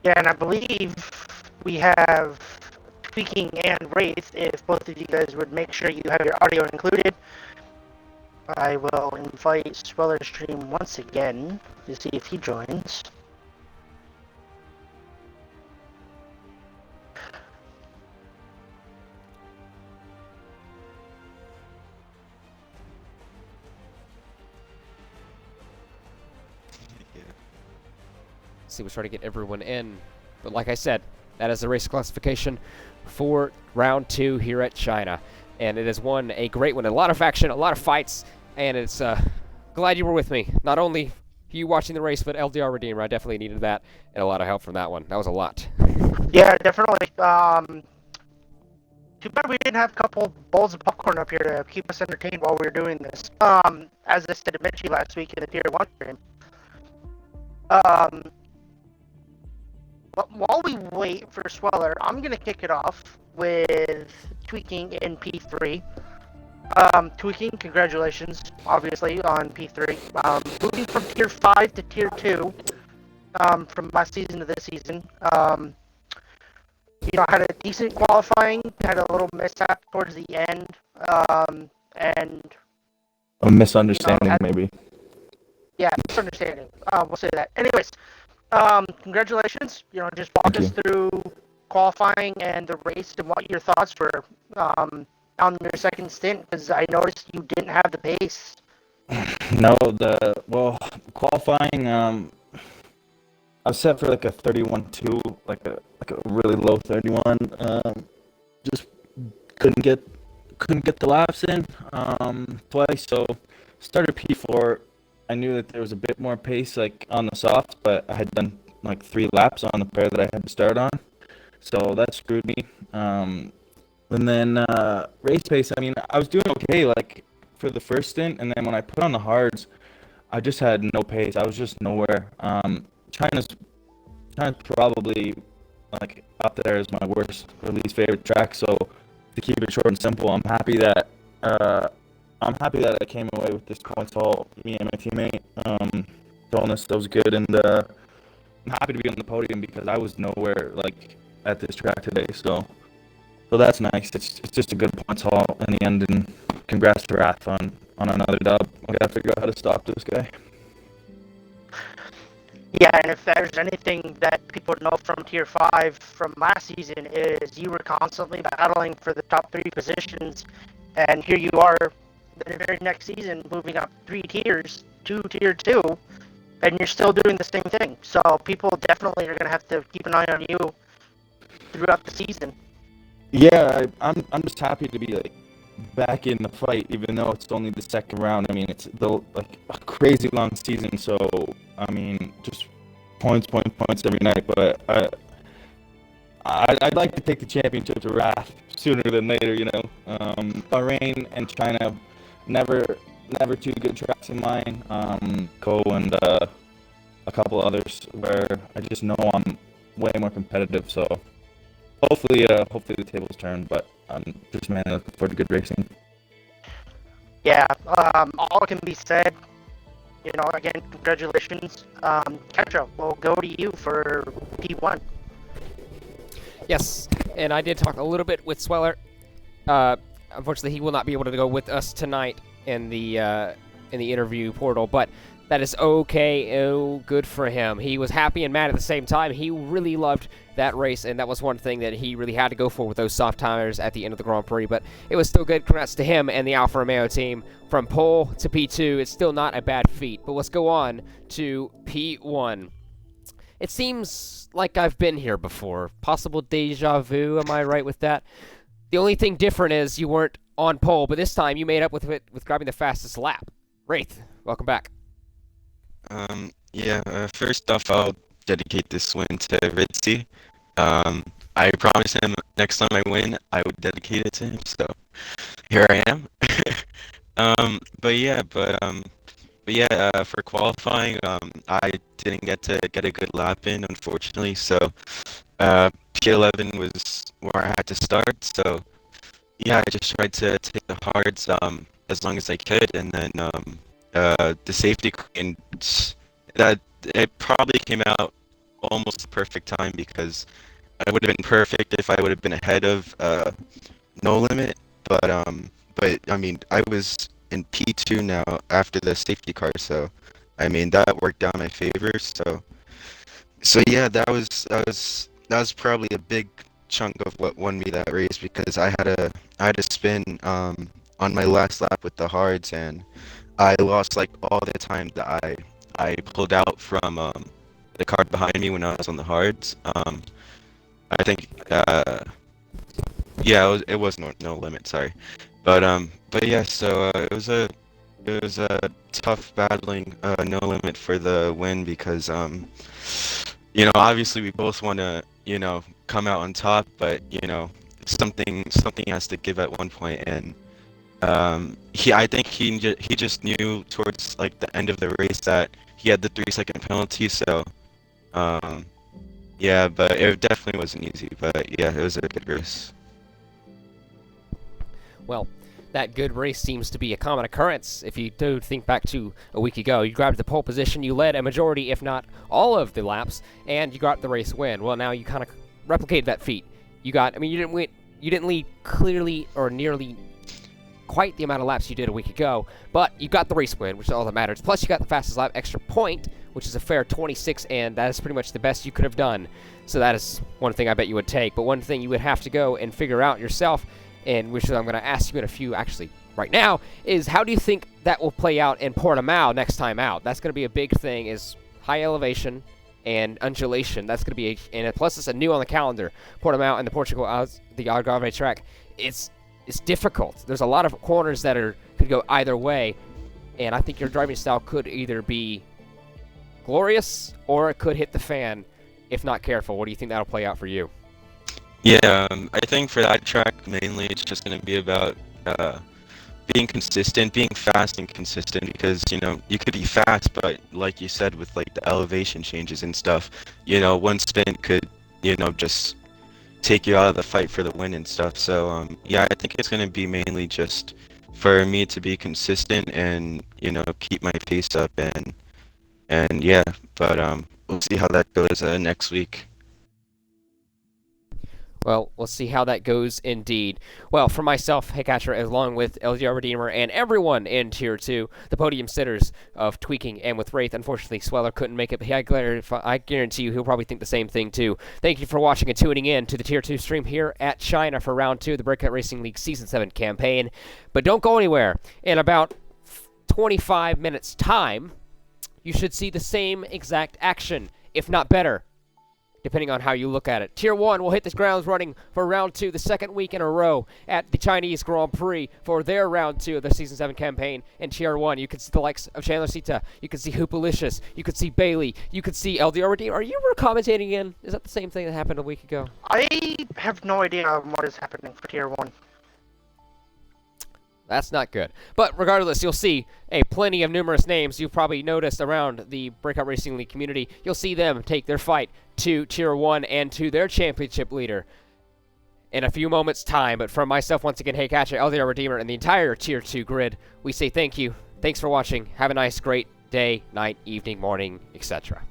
Yeah, and I believe we have Tweaking and Wraith. If both of you guys would make sure you have your audio included, I will invite Sweller Stream once again to see if he joins. See, we'll try to get everyone in. But like I said, that is the race classification for round 2 here at China. And it has won a great one. A lot of action, a lot of fights. And it's glad you were with me. Not only you watching the race, but LDR Redeemer. I definitely needed that. And a lot of help from that one. That was a lot. Yeah, definitely. Too bad we didn't have a couple bowls of popcorn up here to keep us entertained while we were doing this. As I said to Mitchie last week in the Tier 1 stream. But while we wait for Sweller, I'm going to kick it off with Tweaking in P3. Tweaking, congratulations, obviously, on P3. Moving from Tier 5 to Tier 2 from last season to this season. Had a decent qualifying, had a little mishap towards the end, and... A misunderstanding, maybe. Yeah, misunderstanding. We'll say that. Anyways, congratulations. Just walk us through qualifying and the race and what your thoughts were on your second stint, because I noticed you didn't have the pace. No, qualifying, I was set for like a 31.2, like a really low 31. Just couldn't get the laps in twice, so started P4. I knew that there was a bit more pace like on the softs, but I had done like 3 laps on the pair that I had to start on, so that screwed me. And then race pace, I mean, I was doing okay like for the first stint, and then when I put on the hards, I just had no pace. I was just nowhere. China's probably like up there as my worst or least favorite track. So to keep it short and simple, I'm happy that I came away with this points haul. Me and my teammate, Jonas, that was good, and I'm happy to be on the podium because I was nowhere like at this track today. So that's nice. It's just a good points haul in the end, and congrats to Rath on another dub. I gotta figure out how to stop this guy. Yeah, and if there's anything that people know from Tier 5 from last season is you were constantly battling for the top 3 positions, and here you are the very next season moving up 3 tiers to Tier 2, and you're still doing the same thing. So people definitely are going to have to keep an eye on you throughout the season. Yeah, I'm just happy to be like back in the fight, even though it's only the second round. I mean, it's a crazy long season, so I mean, just points every night. But I'd like to take the championship to Rath sooner than later. Bahrain and China, never 2 good tracks in mine. Co and a couple others where I just know I'm way more competitive. So hopefully the tables turn. But I'm just mainly looking forward to good racing. Yeah, all can be said. Again, congratulations. Ketra, we'll go to you for P1. Yes, and I did talk a little bit with Sweller. Unfortunately, he will not be able to go with us tonight in the interview portal, but That is okay. Oh, good for him. He was happy and mad at the same time. He really loved that race, and that was one thing that he really had to go for with those soft tires at the end of the Grand Prix. But it was still good. Congrats to him and the Alfa Romeo team. From pole to P2, it's still not a bad feat. But let's go on to P1. It seems like I've been here before. Possible deja vu, am I right with that? The only thing different is you weren't on pole, but this time you made up with it with grabbing the fastest lap. Ratthe, welcome back. First off, I'll dedicate this win to Ritzy. I promised him next time I win, I would dedicate it to him, so here I am. For qualifying, I didn't get to get a good lap in, unfortunately, so P11 was where I had to start, so yeah, I just tried to take the hards as long as I could, and then the safety and that it probably came out almost the perfect time because I would have been perfect if I would have been ahead of No Limit, but I mean I was in P2 now after the safety car, so I mean that worked out in my favor. So yeah, that was probably a big chunk of what won me that race because I had to spin on my last lap with the hards, and I lost like all the time that I pulled out from the car behind me when I was on the hards. I think it was no limit, sorry, but yeah, so it was a tough battling No Limit for the win because obviously we both want to come out on top, but something has to give at one point, and I think he just knew towards like the end of the race that he had the 3-second penalty, so yeah, but it definitely wasn't easy, but yeah, it was a good race. Well, that good race seems to be a common occurrence. If you do think back to a week ago, you grabbed the pole position, you led a majority, if not all of the laps, and you got the race win. Well, now you kind of replicated that feat. You didn't lead clearly or nearly quite the amount of laps you did a week ago, but you got the race win, which is all that matters. Plus, you got the fastest lap extra point, which is a fair 26, and that is pretty much the best you could have done. So that is one thing I bet you would take. But one thing you would have to go and figure out yourself, and which I'm going to ask you in a few actually right now, is how do you think that will play out in Portimao next time out? That's going to be a big thing, is high elevation and undulation. That's going to be and plus it's a new on the calendar. Portimao and the Algarve track. It's difficult. There's a lot of corners that could go either way, and I think your driving style could either be glorious or it could hit the fan if not careful. What do you think that'll play out for you? Yeah, I think for that track mainly it's just going to be about being consistent, being fast and consistent, because you could be fast, but like you said, with like the elevation changes and stuff, one spin could just take you out of the fight for the win and stuff. So yeah, I think it's going to be mainly just for me to be consistent and keep my pace up, and yeah, but we'll see how that goes next week. Well, we'll see how that goes indeed. Well, for myself, Heycatcher, along with LDR Redeemer and everyone in Tier 2, the podium sitters of Tweaking and with Ratthe, unfortunately, Sweller couldn't make it, but I guarantee you he'll probably think the same thing too. Thank you for watching and tuning in to the Tier 2 stream here at China for Round 2 of the Breakout Racing League Season 7 campaign. But don't go anywhere. In about 25 minutes' time, you should see the same exact action, if not better, depending on how you look at it. Tier 1 will hit the grounds running for Round 2, the second week in a row at the Chinese Grand Prix for their Round 2 of the Season 7 campaign. In Tier 1, you can see the likes of Chandler Sita, you can see Hoopalicious, you can see Bailey, you can see LDR Redeemer. Are you commentating again? Is that the same thing that happened a week ago? I have no idea what is happening for Tier 1. That's not good. But regardless, you'll see plenty of numerous names you've probably noticed around the Breakout Racing League community. You'll see them take their fight to Tier 1 and to their championship leader in a few moments' time. But from myself, once again, Heycatcher, LDR Redeemer, and the entire Tier 2 grid, we say thank you. Thanks for watching. Have a nice, great day, night, evening, morning, etc.